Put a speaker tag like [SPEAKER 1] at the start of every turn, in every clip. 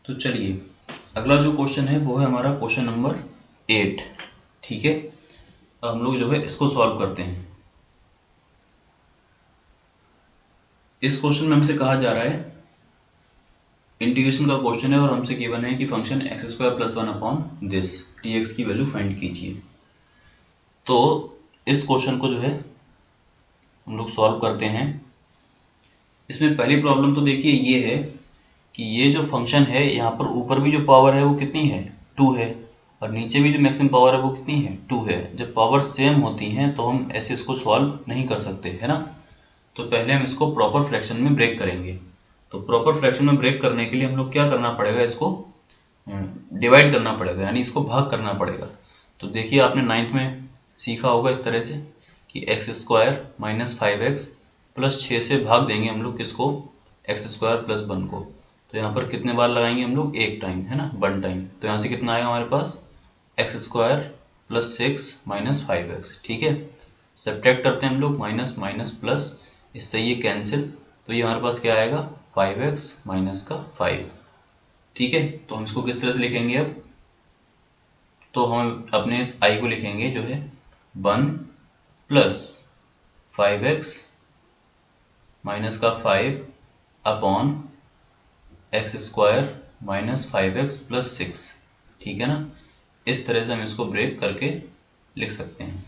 [SPEAKER 1] तो चलिए अगला जो क्वेश्चन है वो है हमारा क्वेश्चन नंबर 8। ठीक है, अब हम लोग जो है इसको सॉल्व करते हैं। इस क्वेश्चन में हमसे कहा जा रहा है, इंटीग्रेशन का क्वेश्चन है और हमसे गिवन है कि function x square plus one upon this D x की वैल्यू फाइंड कीजिए। तो इस क्वेश्चन को जो है हम लोग सॉल्व करते हैं। इसमें पहली प्रॉब्लम तो देखिए ये है कि ये जो फंक्शन है यहाँ पर ऊपर भी जो पावर है वो कितनी है 2 है, और नीचे भी जो मैक्सिमम पावर है वो कितनी है 2 है। जब पावर सेम होती हैं तो हम ऐसे इसको सॉल्व नहीं कर सकते, है ना। तो पहले हम इसको प्रॉपर फ्रैक्शन में ब्रेक करेंगे। तो प्रॉपर फ्रैक्शन में ब्रेक करने के लिए हम लोग क्या करना पड़ेगा, इसको डिवाइड करना पड़ेगा, यानी इसको भाग करना पड़ेगा। तो देखिए आपने 9th में सीखा होगा इस तरह से कि x square minus 5x plus 6 से भाग देंगे हम लोग किसको, एक्स स्क्वायर प्लस 1 को। तो यहाँ पर कितने बार लगाएंगे हम लोग, एक टाइम, है ना, 1 टाइम। तो यहाँ से कितना आएगा हमारे पास x square plus 6 minus 5x। ठीक है, सब्ट्रैक्ट करते हैं हम लोग, माइनस माइनस प्लस, इससे ये कैंसिल। तो ये हमारे पास क्या आएगा 5x माइनस का 5। ठीक है, तो हम इसको किस तरह से लिखेंगे अब, तो हम अपने इस i को लिखेंगे जो है 1 प्लस 5x माइनस का 5 upon x square minus 5x plus 6। ठीक है ना, इस तरह से हम इसको ब्रेक करके लिख सकते हैं।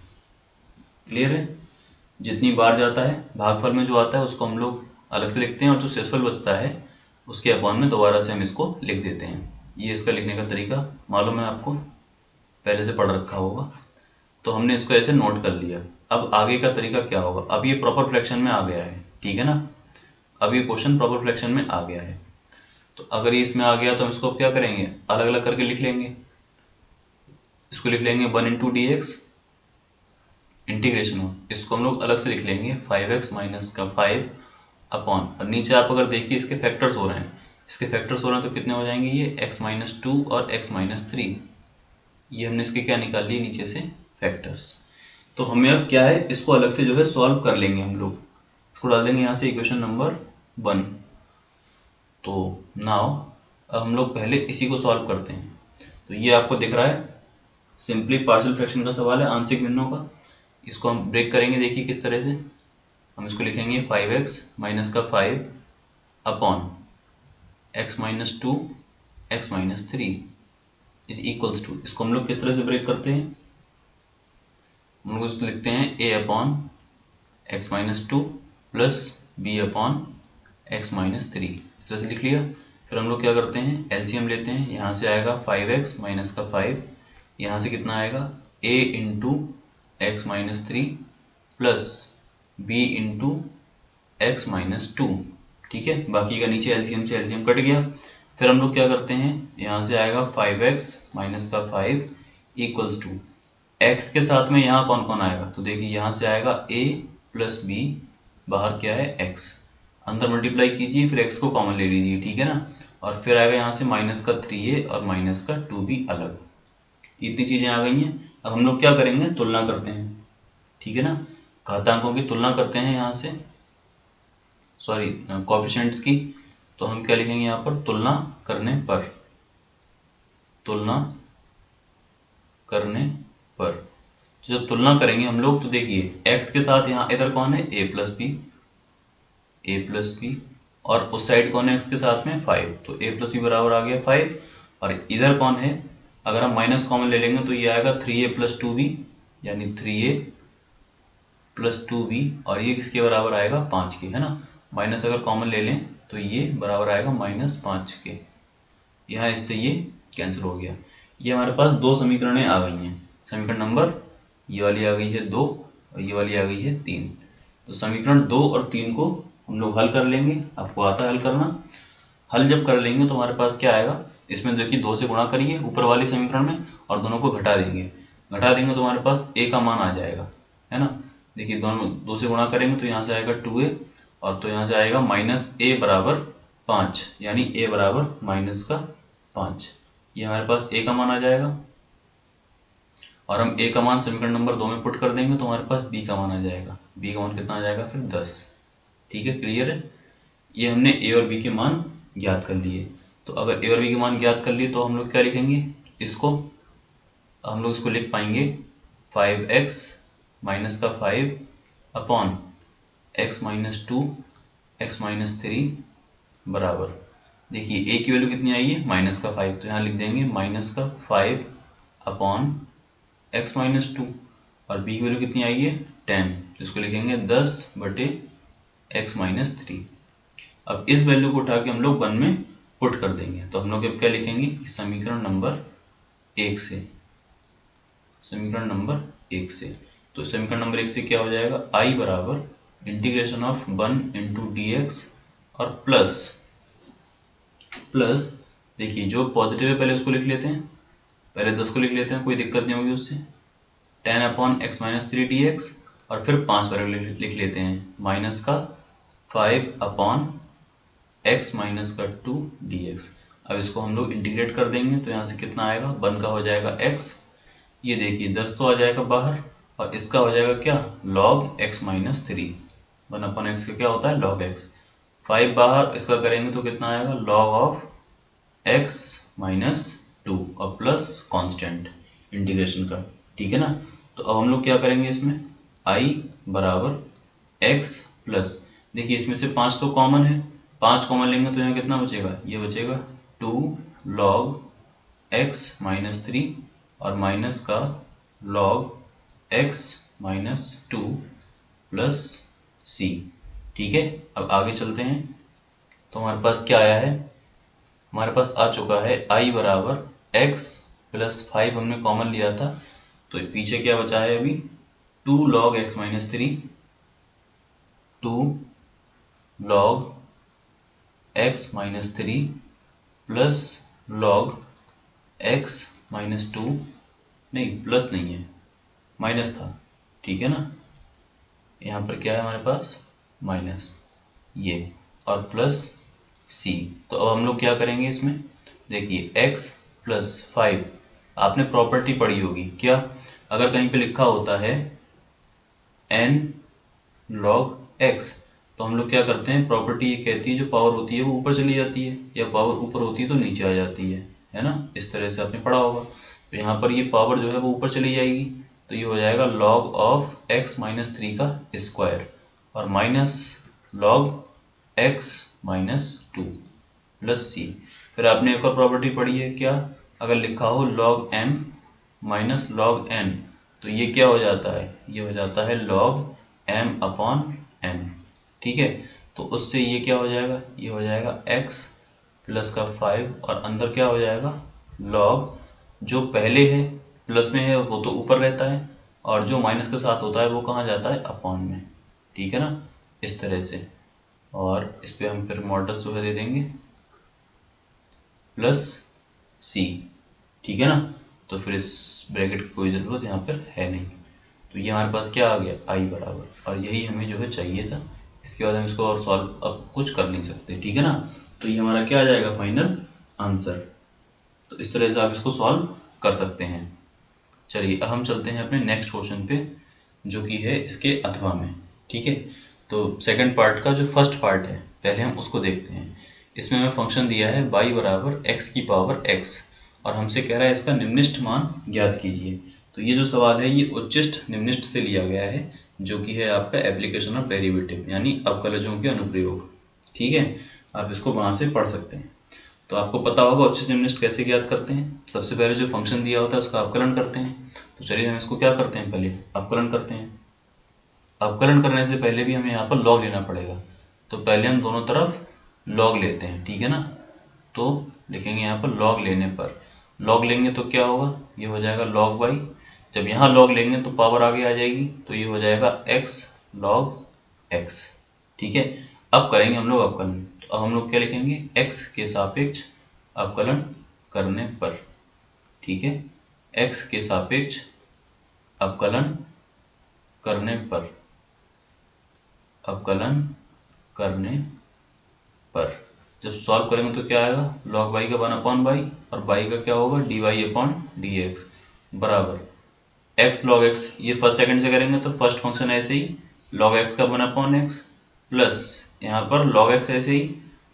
[SPEAKER 1] क्लियर है, जितनी बार जाता है भागफल में जो आता है उसको हम लोग अलग से लिखते हैं, और जो शेषफल बचता है उसके अपॉन में दोबारा से हम इसको लिख देते हैं। ये इसका लिखने का तरीका मालूम है आपको, पहले से पढ़ रखा होगा। तो हमने इसको ऐसे नोट कर लिया। अब आगे का तरीका क्या होगा, अब ये प्रॉपर फ्रैक्शन में आ गया है, ठीक है ना, अब ये क्वेश्चन प्रॉपर फ्रैक्शन में आ गया है। तो अगर ये इसमें आ गया तो हम इसको क्या करेंगे, अलग अलग करके लिख लेंगे। इसको लिख लेंगे 1 इंटू डी एक्स इंटीग्रेशन हो, इसको हम लोग अलग से लिख लेंगे 5x माइनस का 5 अपॉन, और नीचे आप अगर देखिए इसके फैक्टर्स हो रहे हैं, इसके फैक्टर्स हो रहे हैं तो कितने हो जाएंगे ये x माइनस 2 और x माइनस 3। ये हमने इसके क्या निकाल लिए नीचे से फैक्टर्स। तो हमें अब क्या है, इसको अलग से जो है सॉल्व कर लेंगे हम लोग। इसको डाल देंगे यहाँ से इक्वेशन नंबर 1। तो नाउ अब हम लोग पहले इसी को सॉल्व करते हैं। तो ये आपको दिख रहा है सिंपली पार्शियल फ्रैक्शन का सवाल है, आंशिक भिन्नों का। इसको हम ब्रेक करेंगे, देखिए किस तरह से। हम इसको लिखेंगे 5x माइनस का 5 upon x minus 2 x minus 3 is equals to, इसको हम लोग किस तरह से ब्रेक करते हैं, हम लोग इसको लिखते हैं a upon x minus 2 plus b upon x minus 3, इस तरह से लिख लिया। फिर हम लोग क्या करते हैं, एलसीएम लेते हैं। यहाँ से आएगा 5x माइनस का 5, यहाँ से कितना आएगा a into x minus 3 plus b into x minus 2। ठीक है, बाकी का नीचे एलसीएम से एलसीएम कट गया। फिर हम लोग क्या करते हैं, यहाँ से आएगा 5x माइनस का 5 इक्वल्स टू, x के साथ में यहाँ कौन कौन आएगा, तो देखिए यहाँ से आएगा a प्लस b, बाहर क्या है x, अंदर मल्टीप्लाई कीजिए, फिर x को कॉमन ले लीजिए, ठीक है ना। और फिर आएगा यहाँ से माइनस का 3a और माइनस का 2b अलग। इतनी चीजें आ गई हैं। अब हम लोग क्या करेंगे, तुलना करते हैं, ठीक है ना, घातांकों की तुलना करते हैं यहाँ से, सॉरी कोएफिशिएंट्स की। तो हम क्या लिखेंगे यहाँ पर, तुलना करने पर, तुलना करने पर। तो जब तुलना करेंगे हम लोग तो देखिए x के साथ यहाँ इधर कौन है a प्लस बी, और उस साइड कौन है x के साथ में 5, तो a प्लस बी बराबर आ गया 5। और इधर कौन है, अगर हम माइनस कॉमन ले लेंगे तो ये आएगा 3a प्लस 2b, यानी 3a प्लस 2b, और ये किसके बराबर आएगा 5 के, है ना। माइनस अगर कॉमन ले लें तो ये बराबर आएगा -5 के। यहाँ इससे ये कैंसिल हो गया। ये हमारे पास दो समीकरणें आ गई हैं। समीकरण नंबर ये वाली आ गई है 2 और ये वाली आ गई है 3। तो समीकरण 2 और 3 को हम लोग हल कर लेंगे। आपको आता है हल करना। हल जब कर लेंगे तो हमारे पास क्या आएगा, इसमें देखिए 2 से गुणा करिए ऊपर वाले समीकरण में और दोनों को घटा देंगे। घटा देंगे तो हमारे पास a का मान आ जाएगा, है ना। देखिए दोनों 2 से गुणा करेंगे तो यहाँ से आएगा 2a, और तो यहाँ से आएगा -a बराबर 5, यानी a बराबर -5। ये हमारे पास a का मान आ जाएगा, और हम a का मान समीकरण नंबर 2 में पुट कर देंगे तो हमारे पास b का मान आ जाएगा। b का मान कितना आ जाएगा फिर 10। ठीक है, क्लियर है। ये हमने a और b के मान ज्ञात कर लिए। तो अगर ए और बी के मान ज्ञात कर लिए तो हम लोग क्या लिखेंगे, इसको हम लोग इसको लिख पाएंगे 5x माइनस का 5 upon x minus 2 x minus 3 बराबर, देखिए a की वैल्यू कितनी आई है माइनस का 5, तो यहाँ लिख देंगे माइनस का 5 अपॉन x माइनस 2, और b की वैल्यू कितनी आई है 10, तो इसको लिखेंगे 10 बटे x माइनस 3। अब इस वैल्यू को उठा के हम लोग 1 में पुट कर देंगे, तो हम लोग अब क्या लिखेंगे, समीकरण नंबर 1 से, समीकरण नंबर 1 से, तो समीकरण नंबर 1 से क्या हो जाएगा, i बराबर integration of 1 into D x और प्लस देखिए जो पॉजिटिव है पहले उसको लिख लेते हैं, पहले 10 को लिख लेते हैं, कोई दिक्कत नहीं होगी उससे, 10 upon x minus 3 D x, और फिर 5 पर लिख लेते हैं माइनस का 5 अपॉन x माइनस का 2 dx। अब इसको हम लोग इंटीग्रेट कर देंगे तो यहाँ से कितना आएगा, 1 का हो जाएगा x, ये देखिए 10 तो आ जाएगा बाहर, और इसका हो जाएगा क्या, log x minus 3, 1 upon x का क्या होता है log x, 5 बाहर, इसका करेंगे तो कितना आएगा log ऑफ x माइनस 2 और प्लस कांस्टेंट इंटीग्रेशन का, ठीक है ना। तो अब हम लोग क्या करेंगे इसमें, i बराबर x प्लस, देखिए इसमें से 5 तो कॉमन है, 5 कॉमन लेंगे तो यहाँ कितना बचेगा, ये बचेगा 2 log x माइनस 3 और माइनस का log x minus 2 plus c, ठीक है। अब आगे चलते हैं, तो हमारे पास क्या आया है, हमारे पास आ चुका है i बराबर x प्लस 5 हमने कॉमन लिया था, तो पीछे क्या बचा है अभी, 2 log x minus 3, 2 log x minus 3 plus log x minus 2, नहीं प्लस नहीं है माइनस था, ठीक है ना, यहाँ पर क्या है हमारे पास माइनस ये, और प्लस c। तो अब हम लोग क्या करेंगे इसमें, देखिए x प्लस 5, आपने प्रॉपर्टी पढ़ी होगी क्या, अगर कहीं पे लिखा होता है n log x, तो हम लोग क्या करते हैं, प्रॉपर्टी ये कहती है जो पावर होती है वो ऊपर चली जाती है, या पावर ऊपर होती है तो नीचे आ जाती है ना, इस तरह से आपने पढ़ा होगा। तो यहाँ पर ये पावर जो है वो ऊपर चली जाएगी, तो ये हो जाएगा log ऑफ x माइनस 3 का स्क्वायर और minus log x minus 2 plus c। फिर आपने एक और प्रॉपर्टी पढ़ी है क्या, अगर लिखा हो log m minus log n, तो ये क्या हो जाता है, ये हो जाता है log m अपॉन n, ठीक है। तो उससे ये क्या हो जाएगा, ये हो जाएगा x प्लस का 5 और अंदर क्या हो जाएगा log, जो पहले है प्लस में है वो तो ऊपर रहता है, और जो माइनस के साथ होता है वो कहाँ जाता है अपॉन में, ठीक है ना, इस तरह से। और इस पे हम फिर मॉडल्स जो है दे देंगे प्लस c, ठीक है ना, तो फिर इस ब्रैकेट की कोई ज़रूरत यहाँ पर है नहीं। तो ये हमारे पास क्या आ गया i बराबर, और यही हमें जो है चाहिए था, इसके बाद हम इसको और सॉल्व अब कुछ कर नहीं सकते, ठीक है ना। तो ये हमारा क्या आ जाएगा फाइनल आंसर, तो इस तरह से आप इसको सॉल्व कर सकते हैं। चलिए अब हम चलते हैं अपने नेक्स्ट क्वेश्चन पे, जो कि है इसके अथवा में, ठीक है। तो सेकंड पार्ट का जो फर्स्ट पार्ट है पहले हम उसको देखते हैं। इसमें हमें फंक्शन दिया है y बराबर x की पावर x, और हमसे कह रहा है इसका निम्निष्ठ मान ज्ञात कीजिए। तो ये जो सवाल है ये उच्चिष्ट निम्निष्ठ से लिया गया है, जो कि है आपका एप्लीकेशन ऑफ डेरिवेटिव यानी अवकलजों के अनुप्रयोग, ठीक है। आप इसको वहां से पढ़ सकते हैं। तो आपको पता होगा उच्चिष्ट निम्निष्ठ कैसे ज्ञात करते हैं, सबसे पहले जो फंक्शन दिया होता है उसका अवकलन करते हैं। तो चलिए हम इसको क्या करते हैं, पहले अवकलन करते हैं। अवकलन करने से पहले भी हमें यहाँ पर log लेना पड़ेगा, तो पहले हम दोनों तरफ log लेते हैं, ठीक है ना। तो लिखेंगे यहाँ पर log लेने पर, log लेंगे तो क्या होगा, ये हो जाएगा log y, जब यहाँ log लेंगे तो पावर आगे आ जाएगी, तो ये हो जाएगा x log x, ठीक है। अब करेंगे हम लोग अवकलन, तो अब हम लोग क्या लिखेंगे, x के सापेक्ष अवकलन करने पर, ठीक है, x के सापेक्ष अवकलन करने पर, अवकलन करने पर जब सॉल्व करेंगे तो क्या आएगा, log y का 1/y और y का क्या होगा dy/dx बराबर x log x, ये फर्स्ट सेकंड से करेंगे तो फर्स्ट फंक्शन ऐसे ही log x का 1/x प्लस यहाँ पर log x ऐसे ही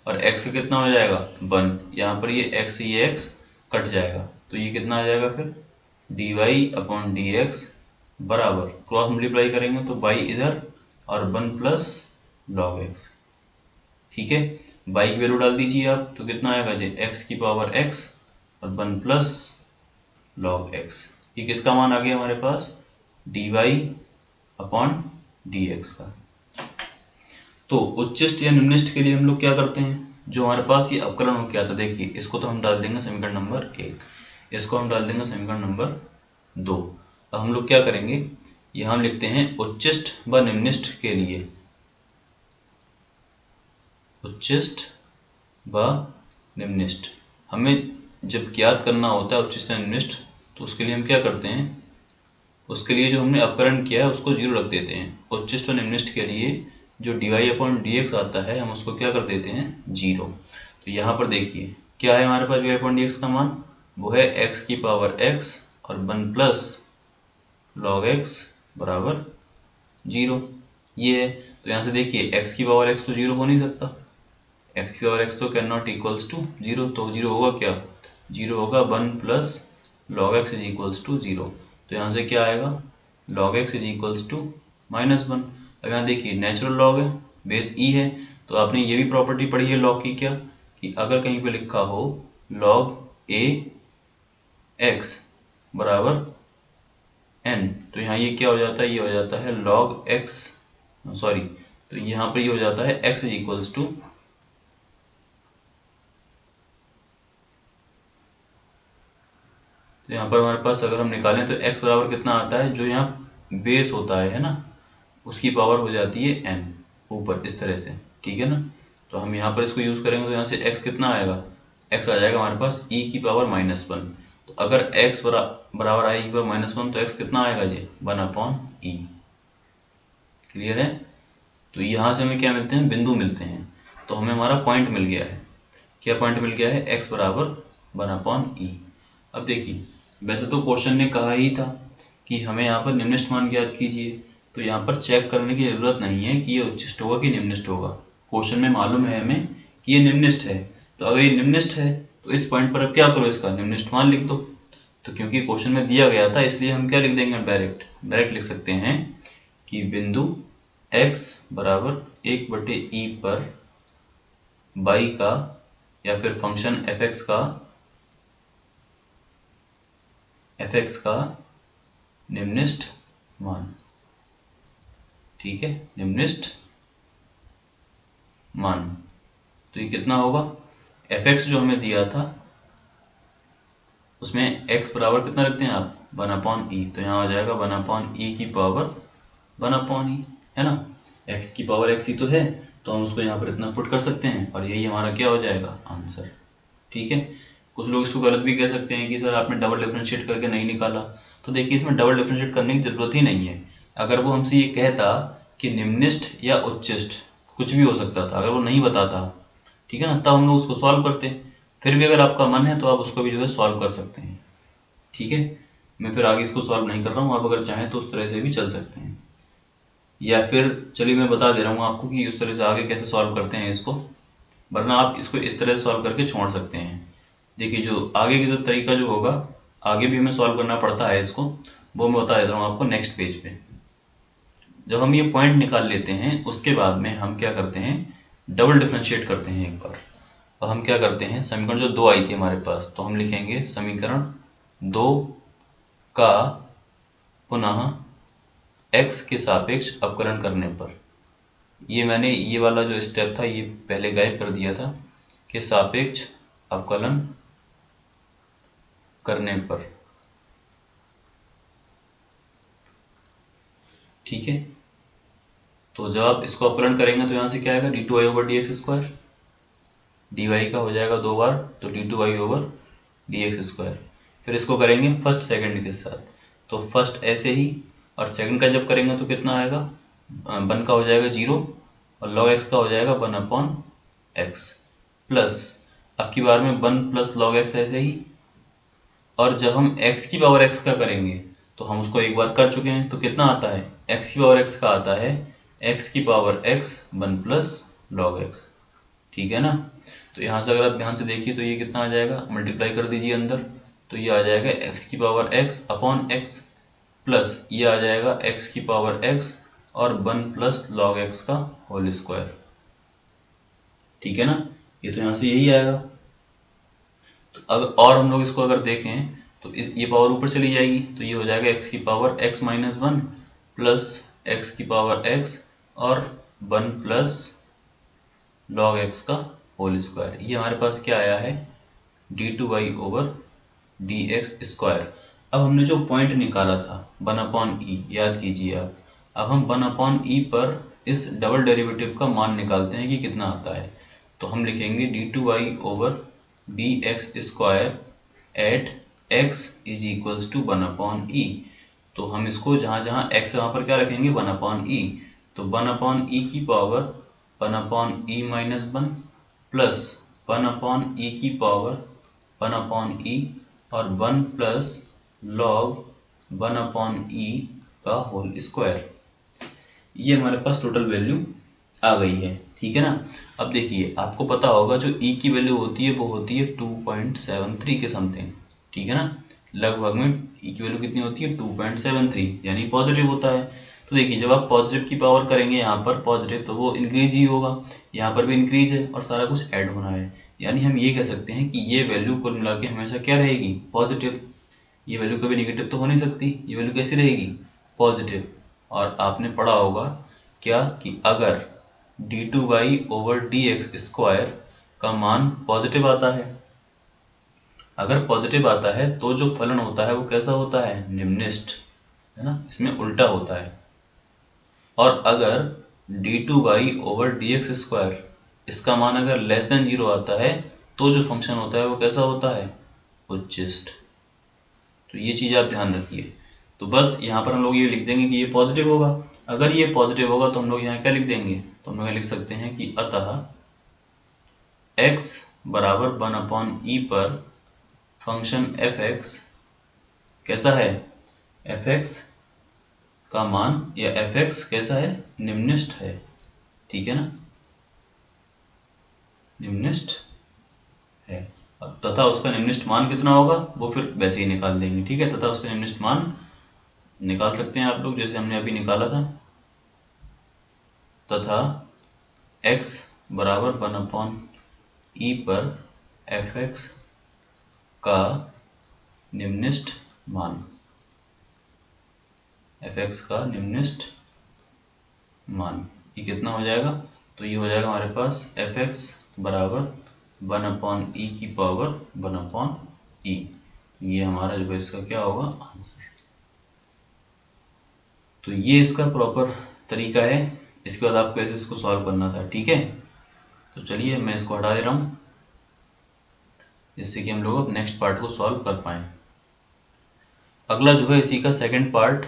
[SPEAKER 1] और x कितना हो जाएगा 1। यहाँ पर ये x कट जाएगा तो ये कितना आ जाएगा फिर dy/dx बराबर क्रॉस मल्टीप्लाई करेंगे तो y इधर और 1 प्लस log x। ठीक है, y की वैल्यू डाल दीजिए आप तो कितना आएगा जी x की पावर x और 1 प्लस log x। ये किसका मान आ गया हमारे पास dy/dx का। तो उच्चिष्ट या निम्निष्ट के लिए हम लोग क्या करते हैं, जो हमारे पास ये अवकलन हो क्या था, देखिए इसको तो हम डाल देंगे समीकरण नंबर 1, इसको हम डाल देंगे समीकरण नंबर 2। अब हम लोग क्या करेंगे, यहाँ हम लिखते हैं उच्चिष्ट व निम्निष्ट के लिए, उच्चिष्ट व निम्निष्ट हमें जब ज्ञात करना होता है उच्चिष्ट या निम्निष्ट, तो उसके लिए हम क्या करते हैं, उसके लिए जो हमने अपकरण किया है उसको 0 रख देते हैं। उच्चिष्ट व निम्निष्ट के लिए जो dy/dx आता है हम उसको क्या कर देते हैं 0। तो यहाँ पर देखिए क्या है हमारे पास dy/dx का मान, वो है x की पावर x और 1 प्लस log x बराबर 0 ये है। तो यहाँ से देखिए x की पावर x तो 0 हो नहीं सकता, x की पावर x तो कैन नॉट इक्वल्स टू 0, तो 0 होगा क्या, 0 होगा 1 plus log x is equals to 0। तो यहाँ से क्या आएगा log x is equals to -1। अब यहाँ देखिए नेचुरल लॉग है, बेस ई है, तो आपने ये भी प्रॉपर्टी पढ़ी है लॉग की, क्या कि अगर कहीं पे लिखा हो log a x बराबर n, तो यहाँ ये क्या हो जाता है, ये हो जाता है log x, सॉरी, तो यहाँ पर ये हो जाता है x इज इक्वल्स टू, तो यहाँ पर हमारे पास अगर हम निकालें तो x बराबर कितना आता है, जो यहाँ बेस होता है ना, उसकी पावर हो जाती है n ऊपर इस तरह से, ठीक है ना। तो हम यहाँ पर इसको यूज करेंगे तो यहाँ से x कितना आएगा, x आ जाएगा हमारे पास e की पावर -1। तो अगर x बराबर आई e की पावर -1 तो x कितना आएगा जी 1/e। क्लियर है। तो यहाँ से हमें क्या मिलते हैं, बिंदु मिलते हैं, तो हमें हमारा पॉइंट मिल गया है। क्या पॉइंट मिल गया है, x बराबर 1/e। अब देखिए वैसे तो क्वेश्चन ने कहा ही था कि हमें यहाँ पर निम्निष्ट मान ज्ञात कीजिए, तो यहाँ पर चेक करने की जरूरत नहीं है कि ये उच्चिष्ट होगा कि निम्निष्ट होगा, क्वेश्चन में मालूम है हमें कि ये निम्निष्ट है। तो अगर ये निम्निष्ट है तो इस पॉइंट पर अब क्या करो, इसका निम्निष्ट मान लिख दो। तो क्योंकि क्वेश्चन में दिया गया था इसलिए हम क्या लिख देंगे, डायरेक्ट लिख सकते हैं कि बिंदु x बराबर 1/e पर y का या फिर फंक्शन fx का निम्निष्ट मान, ठीक है, निम्निष्ट मान। तो ये कितना होगा, fx जो हमें दिया था उसमें x बराबर कितना रखते हैं आप 1/e, तो यहाँ आ जाएगा 1/e की पावर 1/e, है ना। x की पावर x ही तो है, तो हम उसको यहाँ पर इतना पुट कर सकते हैं और यही हमारा क्या हो जाएगा आंसर, ठीक है। कुछ लोग इसको गलत भी कह सकते हैं कि सर आपने डबल डिफरेंशिएट करके नहीं निकाला, तो देखिए इसमें डबल डिफरेंशिएट करने की जरूरत ही नहीं है। अगर वो हमसे ये कहता कि निम्निष्ट या उच्चिष्ट कुछ भी हो सकता था, अगर वो नहीं बताता, ठीक है ना, तब हम लोग उसको सॉल्व करते। फिर भी अगर आपका मन है तो आप उसको भी जो है सॉल्व कर सकते हैं, ठीक है। मैं फिर आगे इसको सॉल्व नहीं कर रहा हूँ, आप अगर चाहें तो उस तरह से भी चल सकते हैं, या फिर चलिए मैं बता दे रहा हूँ आपको कि उस तरह से आगे कैसे सॉल्व करते हैं इसको, वरना आप इसको इस तरह से सॉल्व करके छोड़ सकते हैं। देखिए जो आगे की जो तरीका जो होगा, आगे भी हमें सॉल्व करना पड़ता है इसको, वो मैं बता देता हूँ आपको नेक्स्ट पेज पे। जब हम ये पॉइंट निकाल लेते हैं उसके बाद में हम क्या करते हैं, डबल डिफरेंशिएट करते हैं एक बार। और हम क्या करते हैं, समीकरण जो 2 आई थी हमारे पास, तो हम लिखेंगे समीकरण 2 का पुनः x के सापेक्ष अवकलन करने पर, ये मैंने ये वाला जो स्टेप था ये पहले गायब कर दिया था, कि सापेक्ष अवकलन करने पर, ठीक है। तो जब आप इसको अवकलन करेंगे तो यहाँ से क्या आएगा d2y/dx², dy का हो जाएगा 2 बार तो d2y/dx²। फिर इसको करेंगे फर्स्ट सेकंड के साथ, तो फर्स्ट ऐसे ही, और सेकंड का जब करेंगे तो कितना आएगा, 1 का हो जाएगा 0 और log x का हो जाएगा 1/x प्लस, अब की बार में 1 प्लस log x ऐसे ही, और जब हम x की पावर x का करेंगे तो हम उसको एक बार कर चुके हैं, तो कितना आता है, x की पावर x का आता है x की power x 1 plus log x, ठीक है ना। तो यहाँ से अगर आप ध्यान से देखिए तो ये कितना आ जाएगा, मल्टीप्लाई कर दीजिए अंदर, तो ये आ जाएगा एक्स की power x upon x plus ये आ जाएगा x की पावर x और 1 प्लस लॉग x का होल स्क्वायर। ठीक है ना, ये तो यहाँ से यही आएगा। तो अगर और हम लोग इसको अगर देखें तो ये पावर ऊपर चली जाएगी, तो ये हो जाएगा x की power x minus 1 plus x की पावर x और 1 प्लस लॉग x का होल स्क्वायर। ये हमारे पास क्या आया है, d2y ओवर dx स्क्वायर। अब हमने जो पॉइंट निकाला था 1/e, याद कीजिए आप। अब हम 1/e पर इस डबल डेरिवेटिव का मान निकालते हैं कि कितना आता है। तो हम लिखेंगे d2y over dx square at x is equals to 1/e। तो हम इसको जहाँ जहाँ x है वहाँ पर क्या रखेंगे, 1/e। तो 1/e की power 1/e minus 1 plus 1/e की पावर 1/e और 1 प्लस लॉग 1/e का होल स्क्वायर। ये हमारे पास टोटल वैल्यू आ गई है। ठीक है ना। अब देखिए आपको पता होगा जो e की वैल्यू होती है वो होती है 2.73 के समथिंग। ठीक है ना, लगभग में e की वैल्यू कितनी होती है, 2.73, यानी पॉजिटिव होता है। तो देखिए जब आप पॉजिटिव की पावर करेंगे यहाँ पर पॉजिटिव, तो वो इंक्रीज ही होगा, यहाँ पर भी इंक्रीज है और सारा कुछ ऐड होना है। यानी हम ये कह सकते हैं कि ये वैल्यू कुल मिला के हमेशा क्या रहेगी, पॉजिटिव। ये वैल्यू कभी नेगेटिव तो हो नहीं सकती, ये वैल्यू कैसी रहेगी, पॉजिटिव। और आपने पढ़ा होगा क्या कि अगर d2y ओवर dx स्क्वायर का मान पॉजिटिव आता है, अगर पॉजिटिव आता है तो जो फलन होता है वो कैसा होता है, निम्निष्ठ, है ना, इसमें उल्टा होता है। और अगर d2y ओवर dx स्क्वायर इसका मान अगर लेस देन 0 आता है तो जो फंक्शन होता है वो कैसा होता है, उच्चिष्ट। तो ये चीज आप ध्यान रखिए। तो बस यहाँ पर हम लोग ये लिख देंगे कि ये पॉजिटिव होगा। अगर ये पॉजिटिव होगा तो हम लोग यहाँ क्या लिख देंगे, तो हम लोग लिख सकते हैं कि अतः x बराबर 1/e पर फंक्शन fx कैसा है, fx का मान या fx कैसा है, निम्निष्ठ है। ठीक है ना, निम्निष्ठ है। तथा उसका निम्निष्ठ मान कितना होगा वो फिर वैसे ही निकाल देंगे। ठीक है, तथा उसका निम्निष्ठ मान निकाल सकते हैं आप लोग जैसे हमने अभी निकाला था। तथा x बराबर 1/e पर fx का निम्निष्ठ मान, fx का निम्निष्ठ मान ये कितना हो जाएगा, तो ये हो जाएगा हमारे पास fx बराबर 1/e की पावर 1/e। ये हमारा जो है इसका क्या होगा, आंसर। तो ये इसका प्रॉपर तरीका है। इसके बाद आपको ऐसे इसको सॉल्व करना था। ठीक है, तो चलिए मैं इसको हटा दे रहा हूँ जिससे कि हम लोग अब नेक्स्ट पार्ट को सॉल्व कर पाए। अगला जो है इसी का सेकंड पार्ट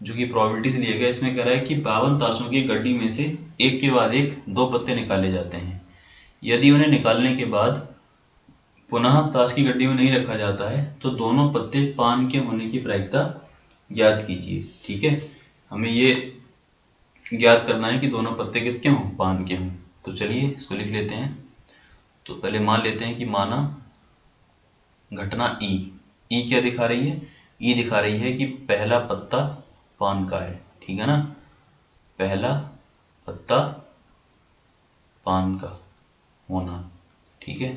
[SPEAKER 1] जो कि प्रोबेबिलिटी से लिया गया, इसमें कह रहा है कि 52 ताशों की गड्डी में से एक के बाद एक 2 पत्ते निकाले जाते हैं। यदि उन्हें निकालने के बाद पुनः ताश की गड्डी में नहीं रखा जाता है तो दोनों पत्ते पान के होने की प्रायिकता ज्ञात कीजिए। ठीक है, हमें ये ज्ञात करना है कि दोनों पत्ते किसके हों, पान के हों। तो चलिए इसको लिख लेते हैं। तो पहले मान लेते हैं कि माना घटना ई क्या दिखा रही है, ई दिखा रही है कि पहला पत्ता पान का है। ठीक है ना, पहला पत्ता पान का होना। ठीक है,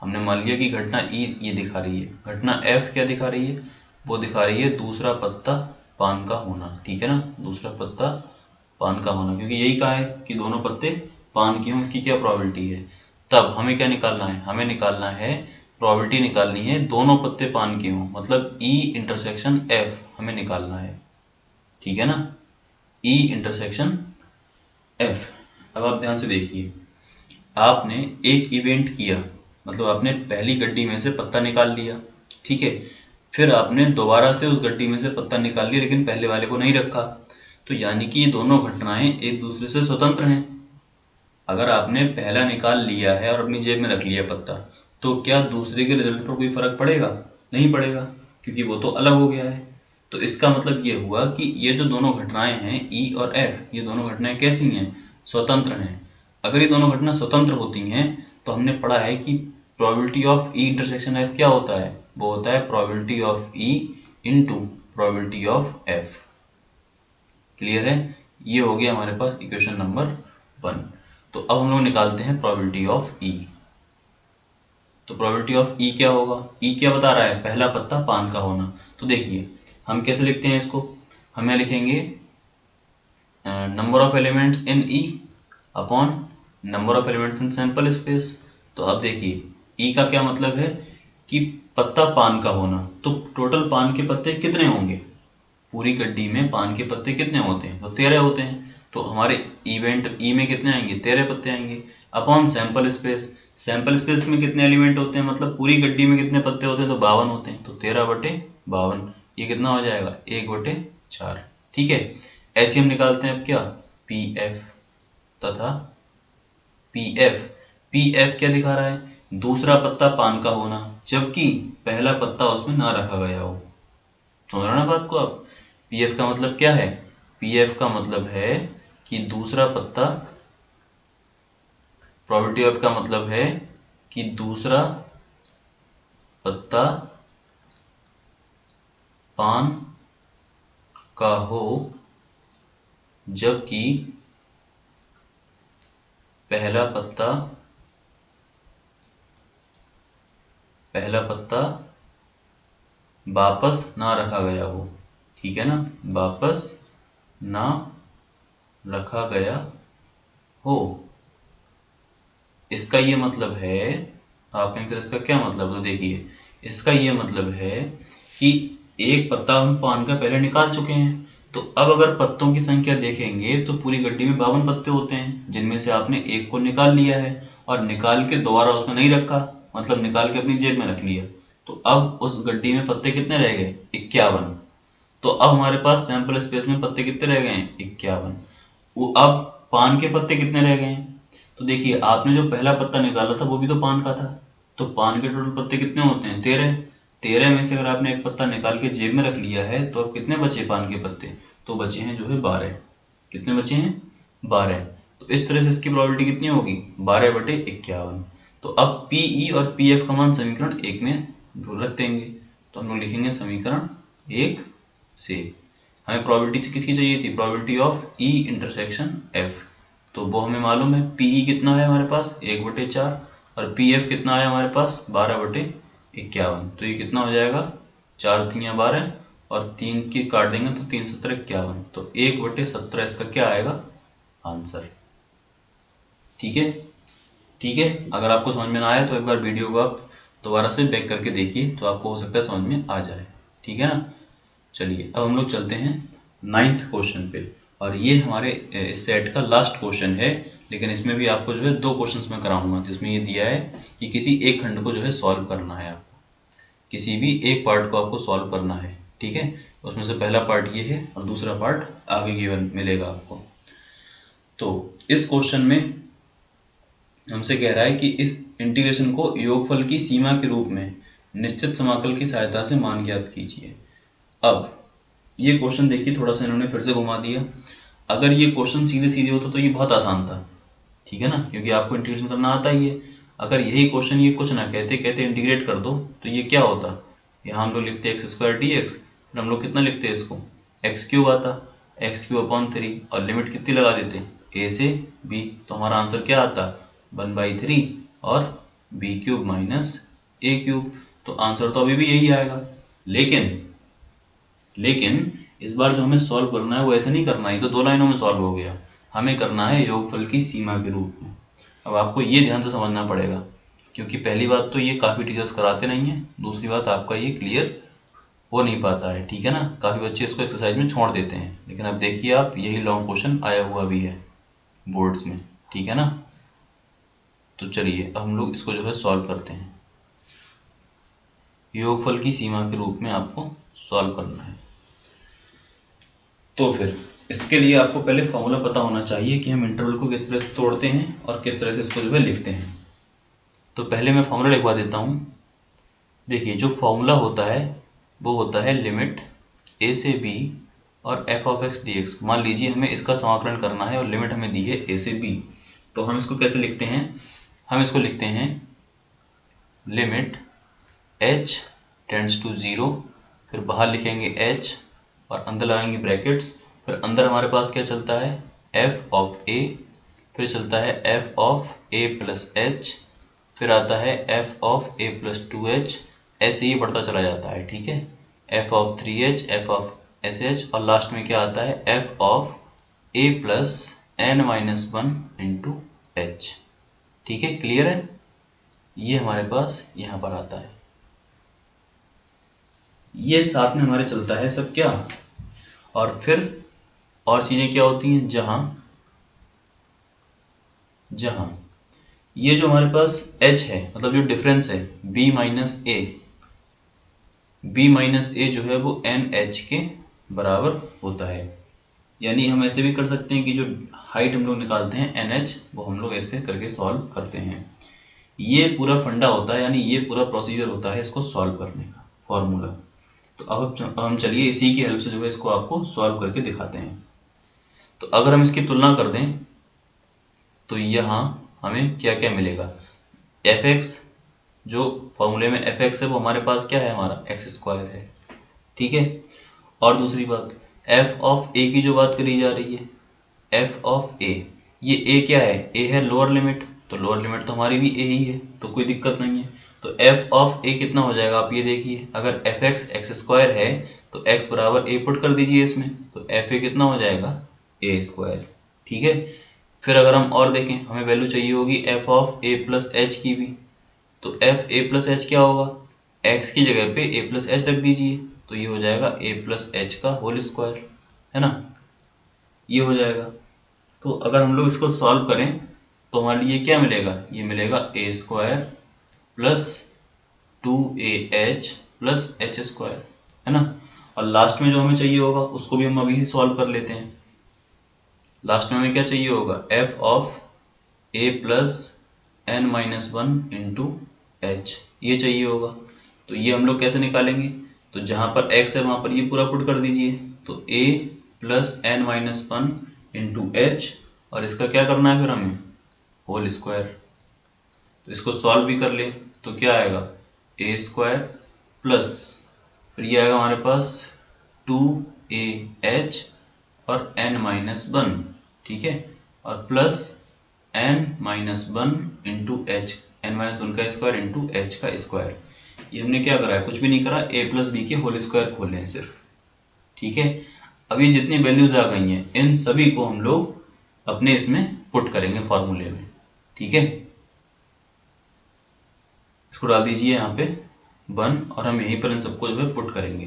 [SPEAKER 1] हमने मान लिया कि घटना ई ये दिखा रही है। घटना एफ क्या दिखा रही है, वो दिखा रही है दूसरा पत्ता पान का होना। ठीक है ना, दूसरा पत्ता पान का होना, क्योंकि यही कहा है कि दोनों पत्ते पान के हों, इसकी क्या प्रोबेबिलिटी है। तब हमें क्या निकालना है, हमें निकालना है प्रोबेबिलिटी निकालनी है दोनों पत्ते पान के हों, मतलब ई इंटरसेक्शन एफ हमें निकालना है। ठीक है ना, ई इंटरसेक्शन एफ। अब आप ध्यान से देखिए, आपने एक इवेंट किया, मतलब आपने पहली गड्डी में से पत्ता निकाल लिया। ठीक है, फिर आपने दोबारा से उस गड्डी में से पत्ता निकाल लिया लेकिन पहले वाले को नहीं रखा। तो यानी कि ये दोनों घटनाएं एक दूसरे से स्वतंत्र हैं। अगर आपने पहला निकाल लिया है और अपनी जेब में रख लिया पत्ता, तो क्या दूसरे के रिजल्ट पर कोई फर्क पड़ेगा, नहीं पड़ेगा, क्योंकि वो तो अलग हो गया है। तो इसका मतलब ये हुआ कि ये जो दोनों घटनाएं हैं ई और एफ, ये दोनों घटनाएं कैसी हैं, स्वतंत्र हैं। अगर ये दोनों घटना स्वतंत्र होती हैं तो हमने पढ़ा है कि probability of E intersection F क्या होता है, वो होता है probability of E into probability of F. Clear है? ये हो गया हमारे पास इक्वेशन नंबर 1। तो अब हम लोग निकालते हैं प्रोबेबिलिटी ऑफ ई। तो प्रोबेबिलिटी ऑफ ई क्या होगा, ई क्या बता रहा है, पहला पत्ता पान का होना। तो देखिए हम कैसे लिखते हैं इसको, हम यहाँ लिखेंगे number of elements in E upon number of elements in sample space. तो अब देखिए ई का क्या मतलब है कि पत्ता पान का होना, तो टोटल पान के पत्ते कितने होंगे, पूरी गड्डी में पान के पत्ते कितने होते हैं, तो 13 होते हैं। तो हमारे इवेंट ई में कितने आएंगे, 13 पत्ते आएंगे, upon sample space. Sample space में कितने एलिमेंट होते हैं, मतलब पूरी गड्डी में कितने पत्ते होते हैं, तो 52 होते हैं। तो 13/52 ये कितना हो जाएगा, 1/4। ठीक है, ऐसे हम निकालते हैं अब क्या, पी एफ तथा पी एफ क्या दिखा रहा है, दूसरा पत्ता पान का होना, जबकि पहला पत्ता उसमें ना रखा गया हो। समझ रहे ना बात को आप? पी एफ का मतलब क्या है, पी एफ का मतलब है कि दूसरा पत्ता, प्रोबेबिलिटी ऑफ का मतलब है कि दूसरा पत्ता पान का हो जबकि पहला पत्ता वापस ना रखा गया हो। ठीक है ना, वापस ना रखा गया हो। इसका ये मतलब है, आप कहेंगे इसका क्या मतलब, तो देखिए इसका ये मतलब है कि एक पत्ता हम पान का पहले निकाल चुके हैं, तो अब अगर पत्तों की संख्या देखेंगे तो पूरी गड्डी में 52 पत्ते होते हैं, जिनमें से आपने एक को निकाल लिया है और निकाल के दोबारा उसमें नहीं रखा, मतलब निकाल के अपनी जेब में रख लिया। तो अब उस गड्डी में पत्ते कितने रह गए, 51। तो अब हमारे पास सैंपल स्पेस में पत्ते कितने रह गए हैं, 51। वो अब पान के पत्ते कितने रह गए हैं, तो देखिए आपने जो पहला पत्ता निकाला था वो भी तो पान का था, तो पान के टोटल पत्ते कितने होते हैं, 13। 13 में से अगर आपने एक पत्ता निकाल के जेब में रख लिया है तो अब कितने बचे पान के पत्ते, तो बचे हैं जो है 12। कितने बचे हैं, 12। तो इस तरह से इसकी प्रोबेबिलिटी कितनी होगी, 12/51। तो अब पीई और पी एफ का मान समीकरण 1 में रख देंगे। तो हम लोग लिखेंगे समीकरण 1 से हमें प्रोबेबिलिटी किसकी चाहिए थी, probability of E intersection F. तो वो हमें मालूम है, पीई कितना है हमारे पास 1/4 और पी एफ कितना है हमारे पास 12/51। तो ये कितना हो जाएगा, 4 3 12 और 3 की काट देंगे तो 3 7 51। तो 1/17 इसका क्या आएगा आंसर। ठीक है, ठीक है। अगर आपको समझ में ना आया तो एक बार वीडियो को आप दोबारा से बैक करके देखिए, तो आपको हो सकता है समझ में आ जाए। ठीक है ना, चलिए अब हम लोग चलते हैं 9th क्वेश्चन पे, और ये हमारे इस सेट का लास्ट क्वेश्चन है, लेकिन इसमें भी आपको जो है 2 क्वेश्चंस मैं कराऊंगा, जिसमें ये दिया है कि किसी एक खंड को जो है सॉल्व करना है आपको, किसी भी एक पार्ट को आपको सॉल्व करना है। ठीक है, उसमें से पहला पार्ट ये है और दूसरा पार्ट आगे गिवन मिलेगा आपको। तो इस क्वेश्चन में हमसे कह रहा है कि इस इंटीग्रेशन को योगफल की सीमा के रूप में निश्चित समाकल की सहायता से मान ज्ञात कीजिए। अब ये क्वेश्चन देखिए, थोड़ा सा इन्होंने फिर से घुमा दिया। अगर ये क्वेश्चन सीधे सीधे होता तो ये बहुत आसान था, ठीक है ना, क्योंकि आपको इंटीग्रेशन करना आता ही है। अगर यही क्वेश्चन ये कुछ ना कहते कहते इंटीग्रेट कर दो तो ये क्या होता, यहाँ हम लोग लिखते x² dx, फिर हम लोग कितना लिखते हैं इसको, x³ आता, x³/3 और लिमिट कितनी लगा देते a से b, तो हमारा आंसर क्या आता 1/3 और b³ - a³। तो आंसर तो अभी भी यही आएगा, लेकिन इस बार जो हमें सॉल्व करना है वो ऐसे नहीं करना है, तो 2 लाइनों में सॉल्व हो गया, हमें करना है योगफल की सीमा के रूप में। अब आपको ये ध्यान से समझना पड़ेगा, क्योंकि पहली बात तो ये काफ़ी टीचर्स कराते नहीं हैं, दूसरी बात आपका ये क्लियर हो नहीं पाता है। ठीक है ना, काफ़ी बच्चे इसको एक्सरसाइज में छोड़ देते हैं, लेकिन अब देखिए आप यही लॉन्ग क्वेश्चन आया हुआ भी है बोर्ड्स में। ठीक है ना, तो चलिए अब हम लोग इसको जो है सॉल्व करते हैं। योगफल की सीमा के रूप में आपको सॉल्व करना है, तो फिर इसके लिए आपको पहले फॉर्मूला पता होना चाहिए कि हम इंटरवल को किस तरह से तोड़ते हैं और किस तरह से इसको जो है लिखते हैं। तो पहले मैं फॉर्मूला लिखवा देता हूँ। देखिए जो फॉर्मूला होता है वो होता है लिमिट a से b और f(x) dx। मान लीजिए हमें इसका समाकलन करना है और लिमिट हमें दी है a से b, तो हम इसको कैसे लिखते हैं, हम इसको लिखते हैं लिमिट h टेंड्स टू 0, फिर बाहर लिखेंगे h और अंदर लगाएंगे ब्रैकेट्स, फिर अंदर हमारे पास क्या चलता है f ऑफ a, फिर चलता है f of a plus h, फिर आता है f of a plus 2h, ऐसे ही बढ़ता चला जाता है, ठीक है, f of 3h, f of sh, और लास्ट में क्या आता है f of a plus n minus 1 into h। ठीक है, क्लियर है, ये हमारे पास यहाँ पर आता है, ये साथ में हमारे चलता है सब क्या। और फिर और चीजें क्या होती हैं, जहां ये जो हमारे पास h है, मतलब जो डिफरेंस है b माइनस ए जो है वो एन एच के बराबर होता है। यानी हम ऐसे भी कर सकते हैं कि जो हाइट हम लोग निकालते हैं एन एच, वो हम लोग ऐसे करके सॉल्व करते हैं। ये पूरा फंडा होता है, यानी ये पूरा प्रोसीजर होता है इसको सॉल्व करने का, फॉर्मूला। तो अब हम चलिए इसी की हेल्प से जो है इसको आपको सॉल्व करके दिखाते हैं। तो अगर हम इसकी तुलना कर दें तो यहाँ हमें क्या क्या मिलेगा, एफ एक्स, जो फॉर्मूले में एफ एक्स है वो हमारे पास क्या है, हमारा एक्स स्क्वायर है, ठीक है। और दूसरी बात, एफ ऑफ ए की जो बात करी जा रही है, एफ ऑफ ए, ये ए क्या है, ए है लोअर लिमिट, तो लोअर लिमिट तो हमारी भी ए ही है, तो कोई दिक्कत नहीं है। तो एफ ऑफ ए कितना हो जाएगा, आप ये देखिए, अगर एफ एक्स एक्स स्क्वायर है तो एक्स बराबर ए पुट कर दीजिए इसमें, तो एफ ए कितना हो जाएगा, ए स्क्वायर, ठीक है। फिर अगर हम और देखें, हमें वैल्यू चाहिए होगी F of a plus H की भी, तो एफ ए प्लस एच क्या होगा, एक्स की जगह पे ए प्लस एच रख दीजिए, तो ये हो जाएगा ए प्लस एच का होल स्क्वायर, है ना, ये हो जाएगा। तो अगर हम लोग इसको सॉल्व करें तो हमारे लिए क्या मिलेगा, ये मिलेगा a square plus 2ah plus h square, है ना। और लास्ट में जो हमें चाहिए होगा उसको भी हम अभी ही सॉल्व कर लेते हैं। लास्ट में हमें क्या चाहिए होगा, f of a plus n minus 1 into h, ये चाहिए होगा। तो ये हम लोग कैसे निकालेंगे, तो जहां पर x है वहां पर ये पूरा पुट कर दीजिए, तो a plus n minus 1 into h, और इसका क्या करना है फिर हमें, होल स्क्वायर। तो इसको सॉल्व भी कर ले तो क्या आएगा, ए स्क्वायर प्लस, फिर ये आएगा हमारे पास 2ah और n माइनस 1, ठीक है, और plus n minus 1 into h, n minus 1 का स्क्वायर इंटू एच का स्क्वायर। ये हमने क्या करा है, कुछ भी नहीं करा, a प्लस बी के होल स्क्वायर खोले हैं सिर्फ, ठीक है। अब ये जितनी वैल्यूज आ गई हैं इन सभी को हम लोग अपने इसमें पुट करेंगे फॉर्मूले में, ठीक है। इसको डाल दीजिए यहाँ पे 1, और हम यहीं पर इन सबको जो है पुट करेंगे।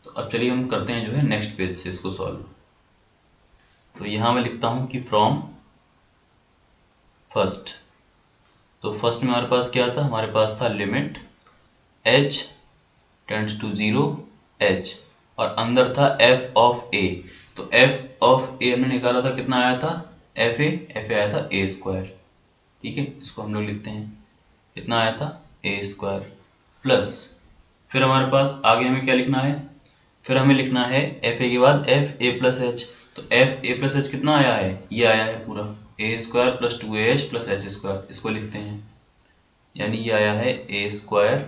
[SPEAKER 1] तो अब चलिए हम करते हैं जो है नेक्स्ट पेज से इसको सॉल्व। तो यहाँ मैं लिखता हूँ कि फ्रॉम फर्स्ट, तो फर्स्ट में हमारे पास क्या था, हमारे पास था limit h tends to 0 h, और अंदर था f ऑफ a, तो f ऑफ a हमने निकाला था, कितना आया था, f a आया था a स्क्वायर, ठीक है। इसको हम लोग लिखते हैं, कितना आया था, a स्क्वायर प्लस, फिर हमारे पास आगे हमें क्या लिखना है, फिर हमें लिखना है एफ ए के बाद एफ ए प्लस एच, तो एफ ए प्लस एच कितना आया है, ये आया है पूरा, a square plus 2ah plus h square, इसको लिखते हैं, यानी ये आया है a square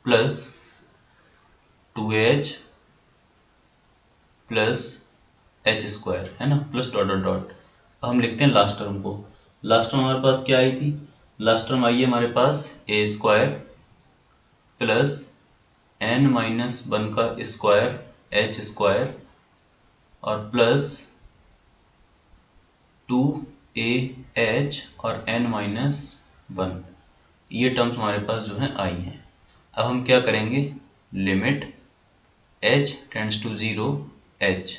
[SPEAKER 1] plus 2ah plus h square, है ना, प्लस डॉट डॉट डॉट। अब हम लिखते हैं लास्ट टर्म को, लास्ट टर्म हमारे पास क्या आई थी, लास्ट टर्म आई है हमारे पास ए स्क्वायर प्लस n माइनस 1 का स्क्वायर एच स्क्वायर और प्लस 2ah और n माइनस 1, ये टर्म्स हमारे पास जो है आई हैं। अब हम क्या करेंगे, limit h tends to 0 h,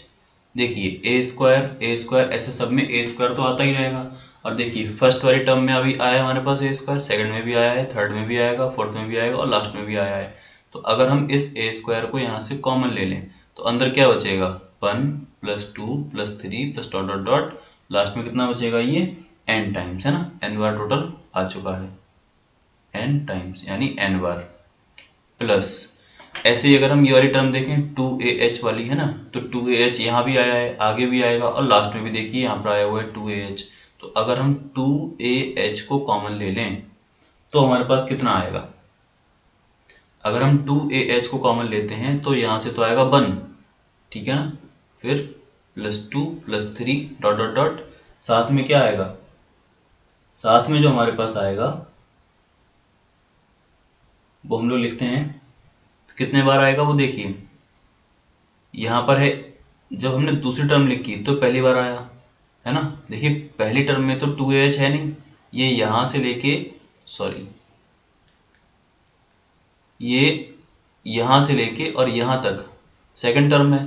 [SPEAKER 1] देखिए ए स्क्वायर ऐसे सब में ए स्क्वायर तो आता ही रहेगा, और देखिए फर्स्ट वाली टर्म में अभी आया हमारे पास ए स्क्वायर, सेकंड में भी आया है, थर्ड में भी आएगा, फोर्थ में भी आएगा और लास्ट में भी आया है। तो अगर हम इस ए स्क्वायर को यहाँ से कॉमन ले लें तो अंदर क्या बचेगा, 1 plus 2 plus 3 plus dot dot dot, last में कितना बचेगा, ये n टाइम्स, है ना, n बार टोटल आ चुका है, n टाइम्स यानी n बार, प्लस ऐसे ही अगर हम ये वाली टर्म देखें 2ah वाली, है ना, तो 2ah यहाँ भी आया है, आगे भी आएगा और लास्ट में भी देखिए यहाँ पर आया हुआ है 2ah, तो तो अगर हम 2AH को कॉमन ले लें तो हमारे पास कितना आएगा? अगर हम 2AH को कॉमन लेते हैं तो यहाँ से तो आएगा 1, ठीक है ना, फिर +2 +3 डॉट डॉट डॉट, साथ में क्या आएगा? साथ में जो हमारे पास आएगा वो हम लोग लिखते हैं, तो कितने बार आएगा वो देखिए, यहाँ पर है, जब हमने दूसरी टर्म लिखी तो पहली बार आया है ना। देखिए पहली टर्म में तो 2AH है नहीं, ये यहाँ से लेके, सॉरी, ये यहाँ से लेके और यहाँ तक सेकंड टर्म है,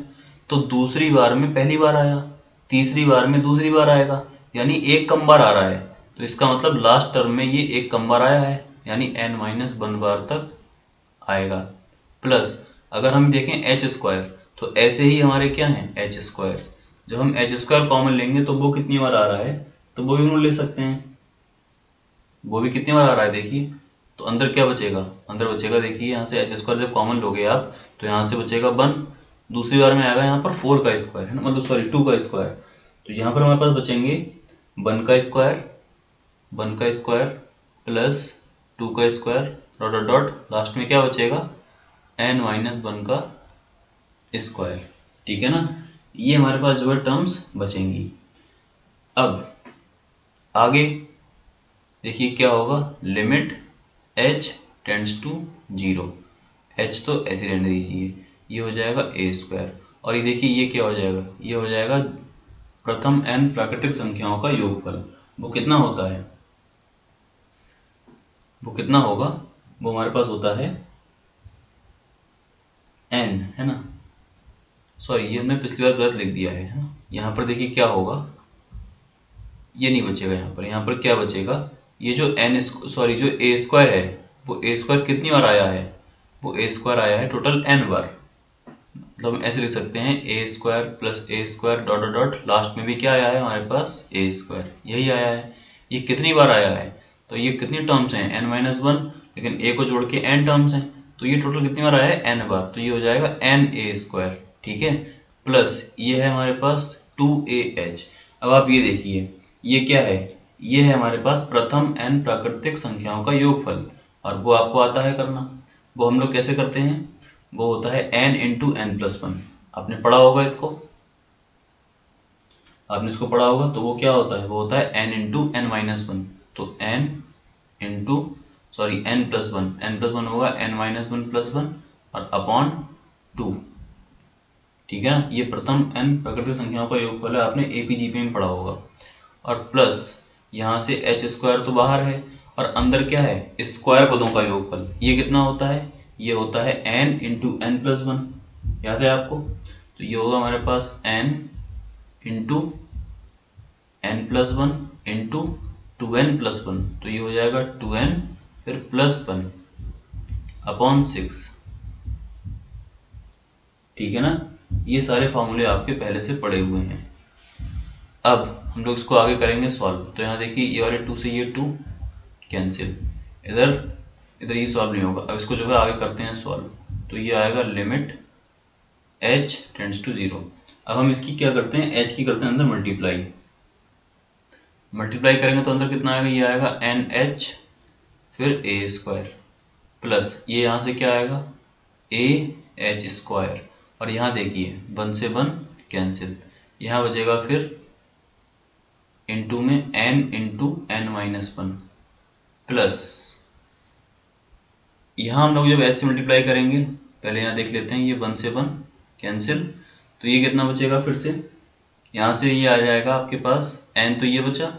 [SPEAKER 1] तो दूसरी बार में पहली बार आया, तीसरी बार में दूसरी बार आएगा, यानी एक कम बार आ रहा है। तो इसका मतलब लास्ट टर्म में ये एक कम बार आया है, यानी n-1 बार तक आएगा। प्लस अगर हम देखें एच स्क्वायर, तो ऐसे ही हमारे क्या हैं एच स्क्वायर, जब हम एच स्क्वायर कॉमन लेंगे तो वो कितनी बार आ रहा है, तो वो भी हम ले सकते हैं, वो भी कितनी बार आ रहा है देखिए। तो अंदर क्या बचेगा, अंदर बचेगा, देखिए यहाँ से एच स्क्वायर जब कॉमन लोगे आप तो यहाँ से बचेगा 1, दूसरी बार में आएगा यहाँ पर 4 का स्क्वायर है ना, मतलब सॉरी 2 का स्क्वायर, तो यहाँ पर हमारे पास बचेंगे 1 का स्क्वायर, 1 का स्क्वायर प्लस 2 का square dot dot dot, last में क्या बचेगा n-1 का स्क्वायर, ठीक है ना। ये हमारे पास जो है टर्म्स बचेंगी। अब आगे देखिए क्या होगा, limit h tends to 0, h तो ऐसे रहने दीजिए, ये हो जाएगा a स्क्वायर, और ये देखिए ये क्या हो जाएगा, ये हो जाएगा प्रथम n प्राकृतिक संख्याओं का योगफल। वो कितना होता है, वो कितना होगा, वो हमारे पास होता है n, है ना, सॉरी ये हमने पिछली बार गलत लिख दिया है ना। यहाँ पर देखिए क्या होगा, ये नहीं बचेगा, यहाँ पर क्या बचेगा, ये जो n, सॉरी जो a स्क्वायर है, वो a स्क्वायर कितनी बार आया है, वो a स्क्वायर आया है टोटल n बार, मतलब हम ऐसे लिख सकते हैं a square plus a square dot dot dot, last में भी क्या आया है हमारे पास a स्क्वायर, यही आया है। ये कितनी बार आया है, तो ये कितनी टर्म्स हैं n-1, लेकिन a को जोड़ के n टर्म्स हैं, तो ये टोटल कितनी बार आया है n बार, तो ये हो जाएगा n-a स्क्वायर, ठीक है, प्लस ये है हमारे पास 2AH। अब आप ये देखिए ये क्या है, ये है हमारे पास प्रथम n प्राकृतिक संख्याओं का योगफल, और वो आपको आता है करना। वो हम लोग कैसे करते हैं, वो होता है n इंटू n+1, आपने पढ़ा होगा इसको, आपने इसको पढ़ा होगा, तो वो क्या होता है, वो होता है n इंटू n-1, तो n into sorry n+1, n+1 होगा n-1+1 और अपॉन 2, ठीक है ना। ये प्रथम n प्राकृतिक संख्याओं का योगफल है, आपने एपीजीपी में पढ़ा होगा। और प्लस यहाँ से h स्क्वायर तो बाहर है, और अंदर क्या है स्क्वायर पदों का योगफल, ये कितना होता है, ये होता है n इंटू n+1, याद है आपको, तो ये होगा हमारे पास n into n+1 into 2n+1, तो ये हो जाएगा 2n फिर +1 अपॉन 6, ठीक है ना। ये सारे फॉर्मूले आपके पहले से पड़े हुए हैं। अब हम लोग इसको आगे करेंगे सॉल्व, तो यहाँ देखिए ये वाले 2 से ये 2 कैंसिल, इधर इधर ये सॉल्व नहीं होगा। अब इसको जो है आगे करते हैं सॉल्व, तो ये आएगा लिमिट h टेंड्स टू 0। अब हम इसकी क्या करते हैं, h की करते हैं अंदर मल्टीप्लाई, मल्टीप्लाई करेंगे तो अंदर कितना आएगा, ये आएगा NH फिर a स्क्वायर, प्लस ये यहाँ से क्या आएगा AH स्क्वायर, और यहाँ देखिए 1 से 1 कैंसिल, यहाँ बचेगा फिर इनटू में n इंटू n-1 प्लस यहाँ हम लोग जब h से मल्टीप्लाई करेंगे, पहले यहाँ देख लेते हैं, ये 1 से 1 कैंसिल, तो ये कितना बचेगा, फिर से यहाँ से ये आ जाएगा आपके पास n, तो ये बचा,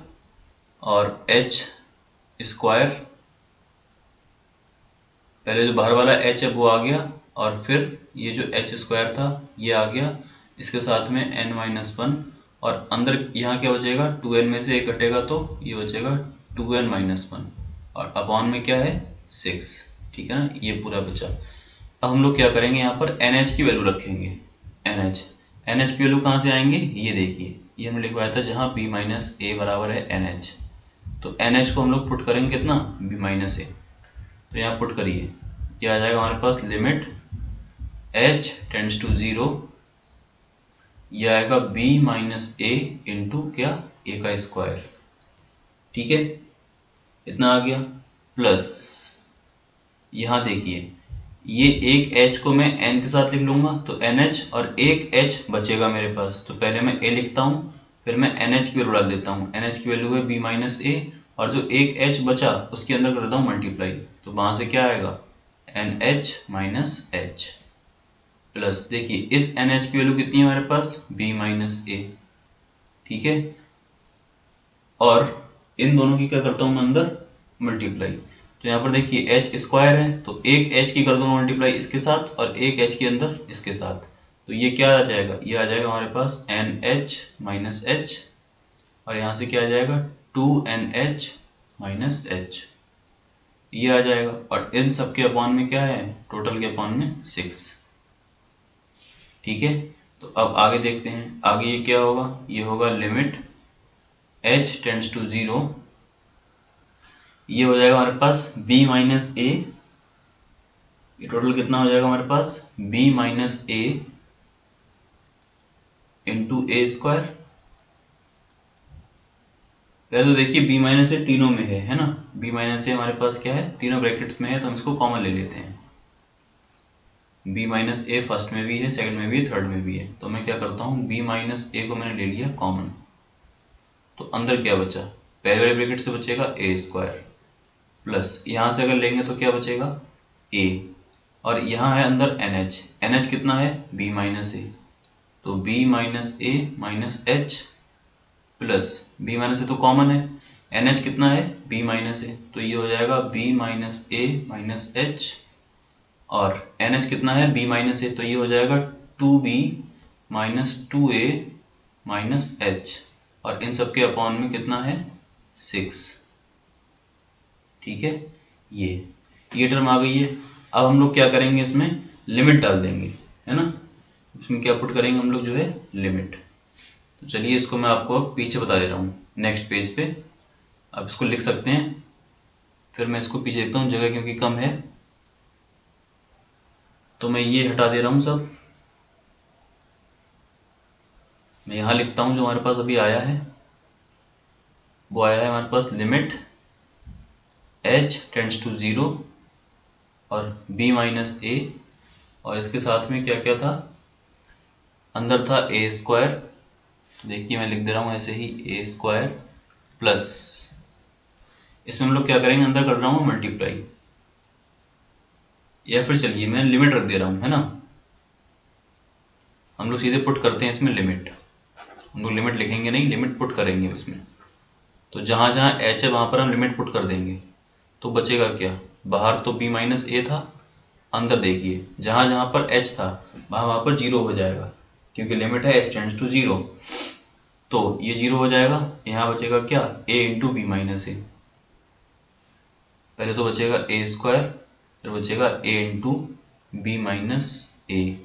[SPEAKER 1] और h स्क्वायर, पहले जो बाहर वाला h है वो आ गया, और फिर ये जो h स्क्वायर था ये आ गया, इसके साथ में n-1, और अंदर यहाँ क्या बचेगा, 2n में से 1 घटेगा तो ये बचेगा 2n-1, और अपॉन में क्या है 6, ठीक है ना, ये पूरा बचा। अब हम लोग क्या करेंगे, यहाँ पर NH की वैल्यू रखेंगे, NH की वैल्यू कहाँ से आएंगे, ये देखिए ये हमने लिखवाया था जहाँ b माइनस a बराबर है NH, तो NH को हम लोग पुट करेंगे कितना b माइनस a, तो यहाँ पुट करिए, ये आ जाएगा हमारे पास लिमिट h टेंड्स टू 0, ये आएगा b माइनस a इंटू क्या a का स्क्वायर, ठीक है, इतना आ गया। प्लस यहाँ देखिए, ये एक h को मैं n के साथ लिख लूंगा तो NH, और एक h बचेगा मेरे पास, तो पहले मैं a लिखता हूँ, फिर मैं NH की वैल्यू डाल देता हूँ। NH की वैल्यू है b माइनस ए, और जो एक h बचा उसके अंदर कर देता हूँ मल्टीप्लाई, तो वहां से क्या आएगा NH माइनस h। प्लस देखिए इस NH की वैल्यू कितनी है हमारे पास, b माइनस ए। ठीक है, और इन दोनों की क्या करता हूँ मैं अंदर मल्टीप्लाई, तो यहाँ पर देखिए एच स्क्वायर है, तो एक एच की कर दूंगा मल्टीप्लाई इसके साथ, और एक एच के अंदर इसके साथ, तो ये क्या आ जाएगा, ये आ जाएगा हमारे पास एन एच माइनस एच, और यहाँ से क्या आ जाएगा 2NH माइनस एच, ये आ जाएगा। और इन सब के अपॉन में क्या है, टोटल के अपॉन में 6। ठीक है, तो अब आगे देखते हैं, आगे ये क्या होगा, ये होगा लिमिट h टेंड्स टू 0, ये हो जाएगा हमारे पास b माइनस ए, ये टोटल कितना हो जाएगा हमारे पास b माइनस ए इंटू ए स्क्वायर। पहले तो देखिए b माइनस ए तीनों में है ना, b माइनस ए हमारे पास क्या है, तीनों ब्रैकेट्स में है, तो हम इसको कॉमन ले लेते हैं। b माइनस ए फर्स्ट में भी है, सेकंड में भी है, थर्ड में भी है, तो मैं क्या करता हूँ b माइनस ए को मैंने ले लिया कॉमन, तो अंदर क्या बचा, पहले वाले ब्रैकेट से बचेगा ए स्क्वायर, प्लस यहाँ से अगर लेंगे तो क्या बचेगा a, और यहाँ है अंदर NH, NH कितना है b माइनस ए, तो b minus a minus h, plus b minus a तो कॉमन है, NH कितना है b माइनस ए, तो ये हो जाएगा b minus a minus H, और NH कितना है b माइनस ए, तो ये हो जाएगा 2b minus 2a minus H, और इन सब के अपॉन में कितना है 6। ठीक है, ये टर्म आ गई है। अब हम लोग क्या करेंगे, इसमें लिमिट डाल देंगे, है ना, इसमें क्या पुट करेंगे हम लोग जो है लिमिट। तो चलिए इसको मैं आपको अब पीछे बता दे रहा हूँ नेक्स्ट पेज पे, आप इसको लिख सकते हैं, फिर मैं इसको पीछे देखता हूँ, जगह क्योंकि कम है तो मैं ये हटा दे रहा हूँ सब, मैं यहाँ लिखता हूँ जो हमारे पास अभी आया है, वो आया है हमारे पास लिमिट h टेंड्स टू 0 और b माइनस ए, और इसके साथ में क्या क्या था, अंदर था ए स्क्वायर, तो देखिए मैं लिख दे रहा हूँ ऐसे ही ए स्क्वायर, प्लस इसमें हम लोग क्या करेंगे, अंदर कर रहा हूँ मल्टीप्लाई, या फिर चलिए मैं लिमिट रख दे रहा हूँ, है ना, हम लोग सीधे पुट करते हैं इसमें लिमिट, हम लोग लिमिट लिखेंगे नहीं, लिमिट पुट करेंगे इसमें, तो जहां जहां h है वहां पर हम लिमिट पुट कर देंगे, तो बचेगा क्या, बाहर तो b माइनस ए था, अंदर देखिए जहां जहां पर h था वहां पर 0 हो जाएगा, क्योंकि लिमिट है h टेंड्स टू 0, तो ये 0 हो जाएगा, यहाँ बचेगा क्या a इंटू बी माइनस ए, पहले तो बचेगा ए स्क्वायर, फिर बचेगा a इंटू बी माइनस ए,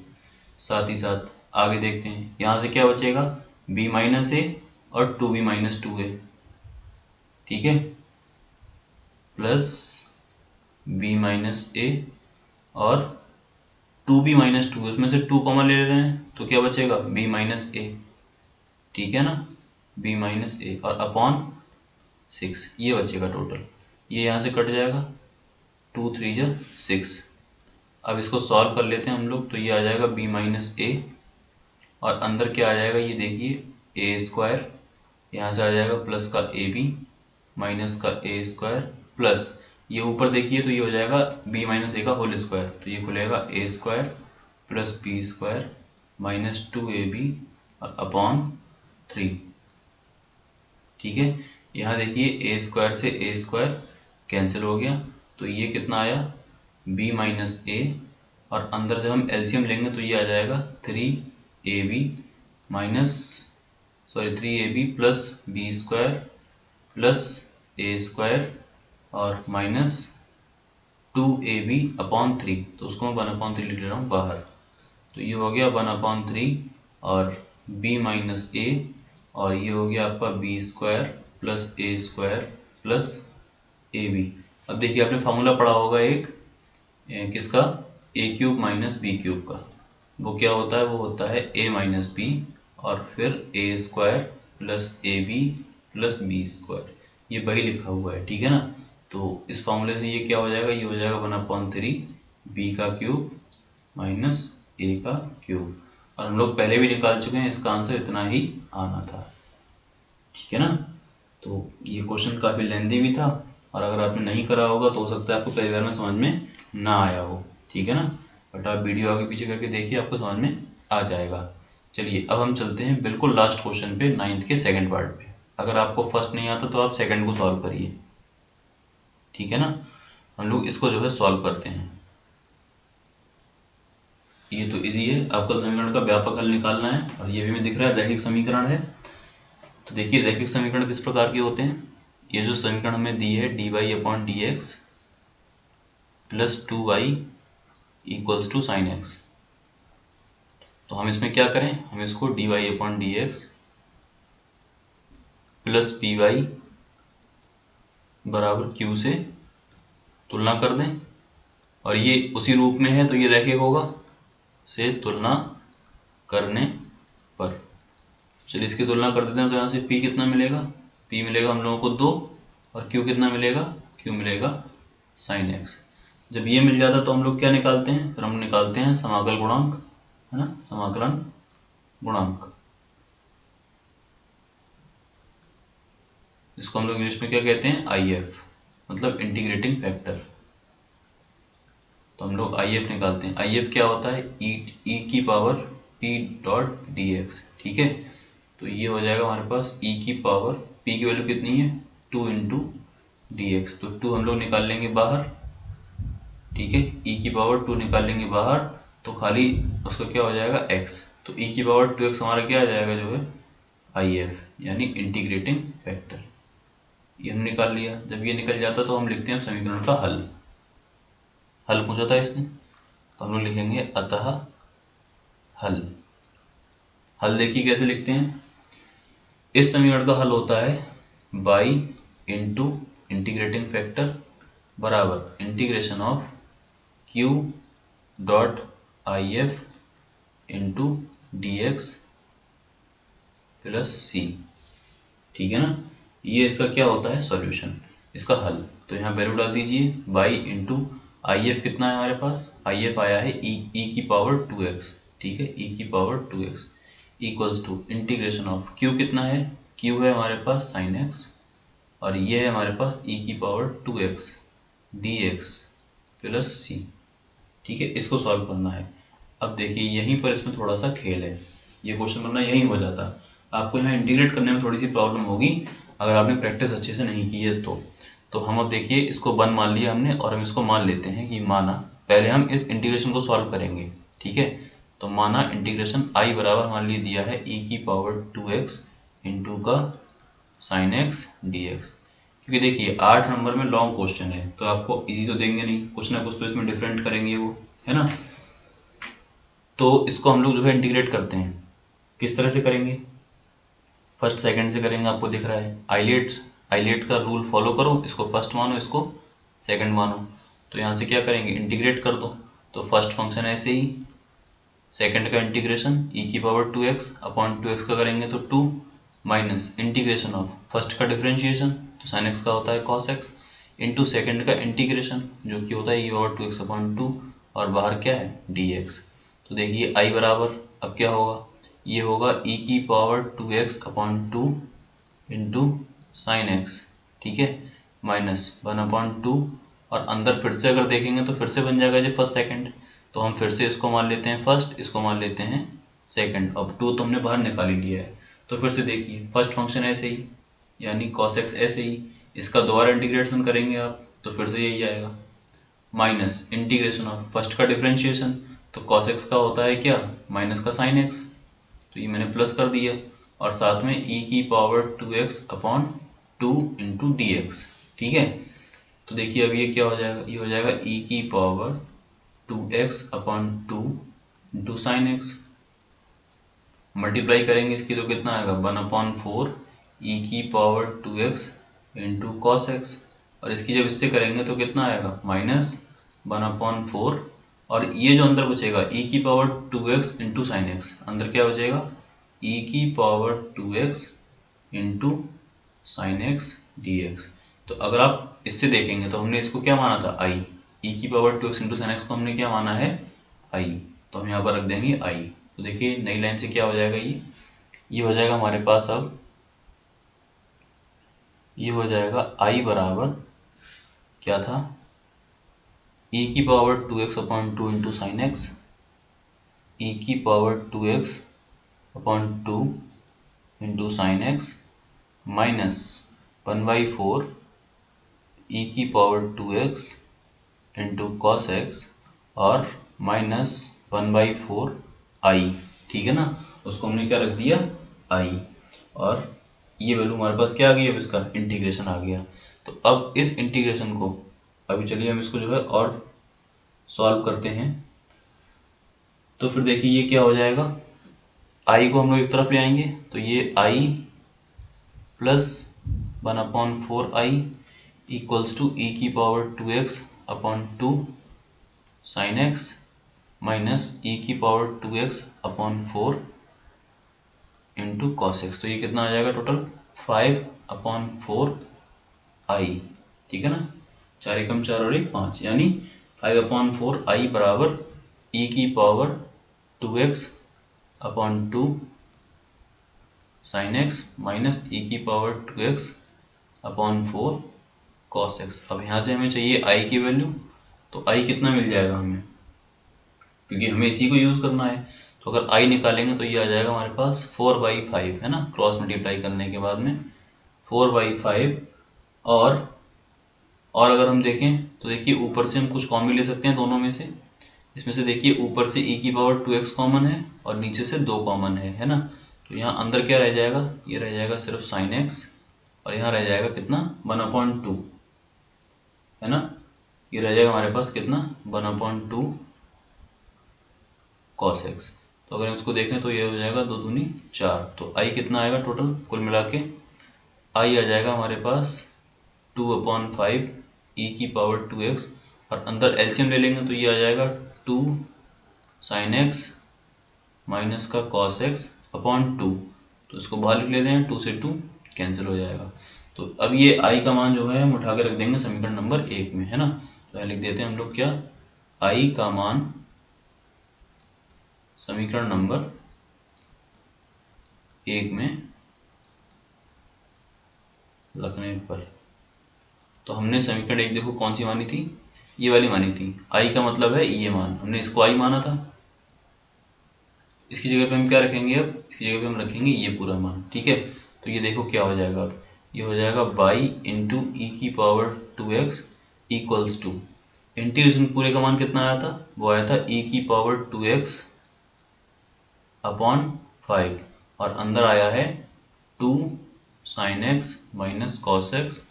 [SPEAKER 1] साथ ही साथ आगे देखते हैं, यहाँ से क्या बचेगा b माइनस ए और 2b माइनस 2a, ठीक है, प्लस b माइनस ए और 2b माइनस 2, इसमें से 2 कॉमन ले रहे हैं तो क्या बचेगा b माइनस ए, ठीक है ना, b माइनस ए और अपॉन 6, ये बचेगा टोटल, ये यहाँ से कट जाएगा, 2 3 जा 6। अब इसको सॉल्व कर लेते हैं हम लोग, तो ये आ जाएगा b माइनस ए, और अंदर क्या आ जाएगा, ये देखिए ए स्क्वायर, यहाँ से आ जाएगा प्लस का ए बी माइनस का ए स्क्वायर, प्लस ये ऊपर देखिए तो ये हो जाएगा b माइनस ए का होल स्क्वायर, तो ये खुलेगा a square plus b square minus 2ab और अपॉन 3। ठीक है, यहाँ देखिए ए स्क्वायर से ए स्क्वायर कैंसिल हो गया, तो ये कितना आया b माइनस ए, और अंदर जब हम एलसीएम लेंगे तो ये आ जाएगा 3ab minus 3ab plus b square plus a square और माइनस 2ab अपॉन 3, तो उसको मैं 1/3 लिख ले रहा हूँ बाहर, तो ये हो गया 1/3 और b माइनस ए, और ये हो गया आपका b square plus a square plus a b. अब देखिए आपने फार्मूला पढ़ा होगा एक, किसका, a cube minus b cube का, वो क्या होता है, वो होता है ए माइनस बी और फिर a square plus a b plus b square, ये वही लिखा हुआ है, ठीक है ना। तो इस फॉर्मूले से ये क्या हो जाएगा, ये हो जाएगा 1/3 बी का क्यूब माइनस ए का क्यूब। और हम लोग पहले भी निकाल चुके हैं, इसका आंसर इतना ही आना था, ठीक है ना। तो ये क्वेश्चन काफ़ी लेंदी भी था, और अगर आपने नहीं करा होगा तो हो सकता है आपको पहली बार में समझ में ना आया हो, ठीक है ना। बट आप वीडियो आगे पीछे करके देखिए, आपको समझ में आ जाएगा। चलिए अब हम चलते हैं बिल्कुल लास्ट क्वेश्चन पे, 9th के सेकंड पार्ट पे। अगर आपको फर्स्ट नहीं आता तो आप सेकंड को सॉल्व करिए, ठीक है ना। हम लोग इसको जो है सॉल्व करते हैं। ये तो इजी है, आपको समीकरण का व्यापक हल निकालना है, और ये भी हमें दिख रहा है रैखिक समीकरण है। तो देखिए रैखिक समीकरण किस प्रकार के होते हैं। ये जो समीकरण हमें दी है dy/dx plus 2y equals to sine x, तो हम इसमें क्या करें, हम इसको dy/dx प्लस py बराबर q से तुलना कर दें, और ये उसी रूप में है तो ये रैखिक होगा, से तुलना करने पर। चलिए इसकी तुलना कर देते हैं। तो यहाँ से p कितना मिलेगा, p मिलेगा हम लोगों को 2, और q कितना मिलेगा, q मिलेगा साइन एक्स। जब ये मिल जाता तो हम लोग क्या निकालते हैं, फिर हम निकालते हैं समाकल गुणांक, है ना, समाकलन गुणांक। इसको हम लोग इंग्लिश में क्या कहते हैं, IF, मतलब इंटीग्रेटिंग फैक्टर। तो हम लोग IF निकालते हैं। IF क्या होता है, e की पावर p डॉट dx, ठीक है। तो ये हो जाएगा हमारे पास e की पावर, p की वैल्यू कितनी है, 2 इंटू dx। तो 2 हम लोग निकाल लेंगे बाहर, ठीक है, e की पावर 2 निकाल लेंगे बाहर, तो खाली उसका क्या हो जाएगा x। तो e की पावर 2x हमारा क्या आ जाएगा, जो है IF, यानी इंटीग्रेटिंग फैक्टर। ये हम निकाल लिया। जब ये निकल जाता तो हम लिखते हैं समीकरण का हल। हल पूछा था इसने, तो हम लोग लिखेंगे अतः हल। हल देखिए कैसे लिखते हैं। इस समीकरण का हल होता है बाई इंटू इंटीग्रेटिंग फैक्टर बराबर integration of q dot IF into dx plus c, ठीक है ना। ये इसका क्या होता है, सॉल्यूशन, इसका हल। तो यहाँ वैल्यू डाल दीजिए, बाई इंटू IF कितना है हमारे पास, IF आया है e की पावर 2x, ठीक है, e की power 2x equals to integration of q कितना है, q है हमारे पास साइन x, और ये है हमारे पास e की power 2x dx plus c, ठीक है। इसको सॉल्व करना है। अब देखिए यहीं पर इसमें थोड़ा सा खेल है, ये क्वेश्चन बनना यहीं हो जाता। आपको यहाँ इंटीग्रेट करने में थोड़ी सी प्रॉब्लम होगी अगर आपने प्रैक्टिस अच्छे से नहीं की है तो हम अब देखिए इसको 1 मान लिया हमने, और हम इसको मान लेते हैं कि माना, पहले हम इस इंटीग्रेशन को सॉल्व करेंगे, ठीक है। तो माना इंटीग्रेशन i बराबर मान लिया दिया है e की पावर 2x इंटू का साइन एक्स dx। क्योंकि देखिए 8 नंबर में लॉन्ग क्वेश्चन है, तो आपको इजी तो देंगे नहीं, कुछ ना कुछ तो इसमें डिफरेंट करेंगे वो, है ना। तो इसको हम लोग जो है इंटीग्रेट करते हैं। किस तरह से करेंगे, फर्स्ट सेकंड से करेंगे, आपको दिख रहा है आइलेट का रूल फॉलो करो, इसको फर्स्ट मानो, इसको सेकंड मानो। तो यहाँ से क्या करेंगे, इंटीग्रेट कर दो। तो फर्स्ट फंक्शन ऐसे ही, सेकंड का इंटीग्रेशन e की पावर 2x अपॉन 2x का करेंगे तो 2 माइनस इंटीग्रेशन ऑफ फर्स्ट का डिफरेंशिएशन, तो साइन x का होता है cos x, इंटू सेकेंड का इंटीग्रेशन जो कि होता है e पावर 2x अपॉन 2, और बाहर क्या है dx। तो देखिए i बराबर अब क्या होगा, ये होगा e की power 2x upon 2 into sine x, ठीक है, माइनस 1/2, और अंदर फिर से अगर देखेंगे तो फिर से बन जाएगा जो फर्स्ट सेकंड। तो हम फिर से इसको मान लेते हैं फर्स्ट, इसको मान लेते हैं सेकंड। अब 2 तो हमने बाहर निकाल ही लिया है, तो फिर से देखिए फर्स्ट फंक्शन ऐसे ही, यानी cos x ऐसे ही, इसका दोबारा इंटीग्रेशन करेंगे आप तो फिर से यही आएगा, माइनस इंटीग्रेशन ऑफ फर्स्ट का डिफरेंशिएशन, तो cos x का होता है क्या, माइनस का साइन x, तो ये मैंने प्लस कर दिया, और साथ में e की power 2x upon 2 into dx, ठीक है। तो देखिए अब ये क्या हो जाएगा, ये हो जाएगा e की power 2x upon 2 into sine x, multiply करेंगे इसकी तो कितना आएगा 1/4 e की power 2x into cos x, और इसकी जब इससे करेंगे तो कितना आएगा माइनस 1/4, और ये जो अंदर बचेगा e की power 2x into sine x, अंदर क्या बचेगा e की power 2x into sine x dx। तो अगर आप इससे देखेंगे तो हमने इसको क्या माना था, i, e की power 2x into sine x को हमने क्या माना है, i, तो हम यहाँ पर रख देंगे i। तो देखिए नई लाइन से क्या हो जाएगा, ये हो जाएगा हमारे पास, अब ये हो जाएगा i बराबर क्या था, e की power 2x upon 2 into sine x, e की power 2x upon 2 into sine x minus 1/4 e की power 2x into cos x और माइनस 1/4 i, ठीक है ना। उसको हमने क्या रख दिया, i, और ये वैल्यू हमारे पास क्या आ गई, अब इसका इंटीग्रेशन आ गया। तो अब इस इंटीग्रेशन को अभी चलिए हम इसको जो है और सॉल्व करते हैं। तो फिर देखिए ये क्या हो जाएगा, i को हम लोग एक तरफ ले आएंगे तो ये i plus 1/4i equals to e की power 2x upon 2 sine x minus e की power 2x upon 4 into cos x. तो ये कितना आ जाएगा टोटल, 5/4i, ठीक है ना, 4 एकम 4 और 1 5, यानी 5/4i बराबर e की power 2x upon 2 sine x minus e की power 2x upon 4 cos x. अब यहाँ से हमें चाहिए i की वैल्यू, तो i कितना मिल जाएगा हमें, क्योंकि हमें इसी को यूज़ करना है। तो अगर i निकालेंगे तो ये आ जाएगा हमारे पास 4/5, है ना, क्रॉस मल्टीप्लाई करने के बाद में 4/5। और अगर हम देखें तो देखिए ऊपर से हम कुछ कॉमन ले सकते हैं दोनों में से। इसमें से देखिए ऊपर से e की पावर 2x कॉमन है और नीचे से 2 कॉमन है ना। तो यहाँ अंदर क्या रह जाएगा, ये रह जाएगा सिर्फ साइन एक्स, और यहाँ रह जाएगा कितना, 1/2, है ना। ये रह जाएगा हमारे पास कितना, 1/2 कॉस एक्स। तो अगर इसको देखें तो ये हो जाएगा 2 दूनी 4। तो आई कितना आएगा टोटल कुल मिला के, आई आ जाएगा हमारे पास 2/5 e की पावर 2x, और अंदर एलसीएम ले लेंगे तो ये आ जाएगा 2 साइन एक्स माइनस का कॉस एक्स अपॉन 2। तो इसको बाहर लिख लेते हैं, 2 से 2 कैंसिल हो जाएगा। तो अब ये i का मान जो है हम उठा के रख देंगे समीकरण नंबर 1 में, है ना। तो लिख देते हैं हम लोग क्या, i का मान समीकरण नंबर 1 में रखने पर। तो हमने समीकरण 1 देखो कौन सी मानी थी, ये वाली मानी थी, i का मतलब है ये मान, हमने इसको i माना था। इसकी जगह पे हम क्या रखेंगे, अब इसकी जगह पे हम रखेंगे ये पूरा मान, ठीक है। तो ये देखो क्या हो जाएगा, अब ये हो जाएगा बाई इंटू ई की power 2x equals to, integration पूरे का मान कितना आया था, वो आया था e की पावर 2x अपॉन 5, और अंदर आया है 2 sine x minus cos x,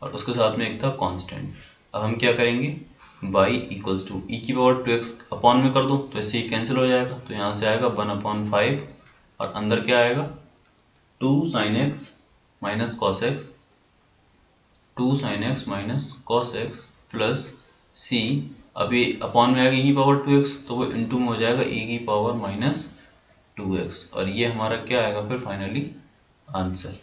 [SPEAKER 1] और उसके साथ में एक था कांस्टेंट। अब हम क्या करेंगे, बाई इक्वल्स टू ई की पावर 2x अपॉन में कर दो तो ऐसे ही कैंसिल हो जाएगा। तो यहाँ से आएगा 1/5, और अंदर क्या आएगा 2 sine x minus cos x, 2 sine x minus cos x plus c, अब ये अपॉन में आएगा e की पावर 2x तो वो इनटू में हो जाएगा e की पावर माइनस 2x, और ये हमारा क्या आएगा फिर फाइनली आंसर।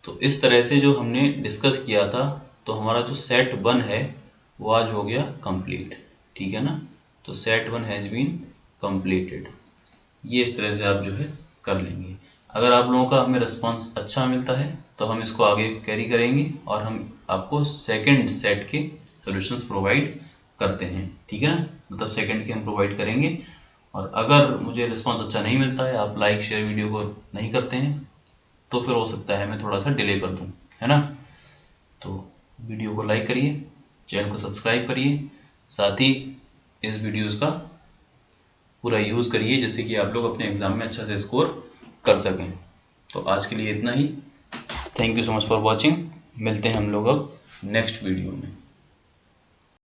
[SPEAKER 1] तो इस तरह से जो हमने डिस्कस किया था, तो हमारा जो सेट 1 है वो आज हो गया कंप्लीट, ठीक है ना। तो सेट 1 हैज़ बीन कंप्लीटेड। ये इस तरह से आप जो है कर लेंगे। अगर आप लोगों का हमें रिस्पांस अच्छा मिलता है तो हम इसको आगे कैरी करेंगे, और हम आपको सेकंड सेट के सॉल्यूशंस प्रोवाइड करते हैं, ठीक है ना, मतलब सेकंड के हम प्रोवाइड करेंगे। और अगर मुझे रिस्पांस अच्छा नहीं मिलता है, आप लाइक शेयर वीडियो को नहीं करते हैं, तो फिर हो सकता है मैं थोड़ा सा डिले कर दूं, है ना। तो वीडियो को लाइक करिए, चैनल को सब्सक्राइब करिए, साथ ही इस वीडियोस का पूरा यूज़ करिए जिससे कि आप लोग अपने एग्ज़ाम में अच्छा से स्कोर कर सकें। तो आज के लिए इतना ही। Thank you so much for watching. मिलते हैं हम लोग अब नेक्स्ट वीडियो में।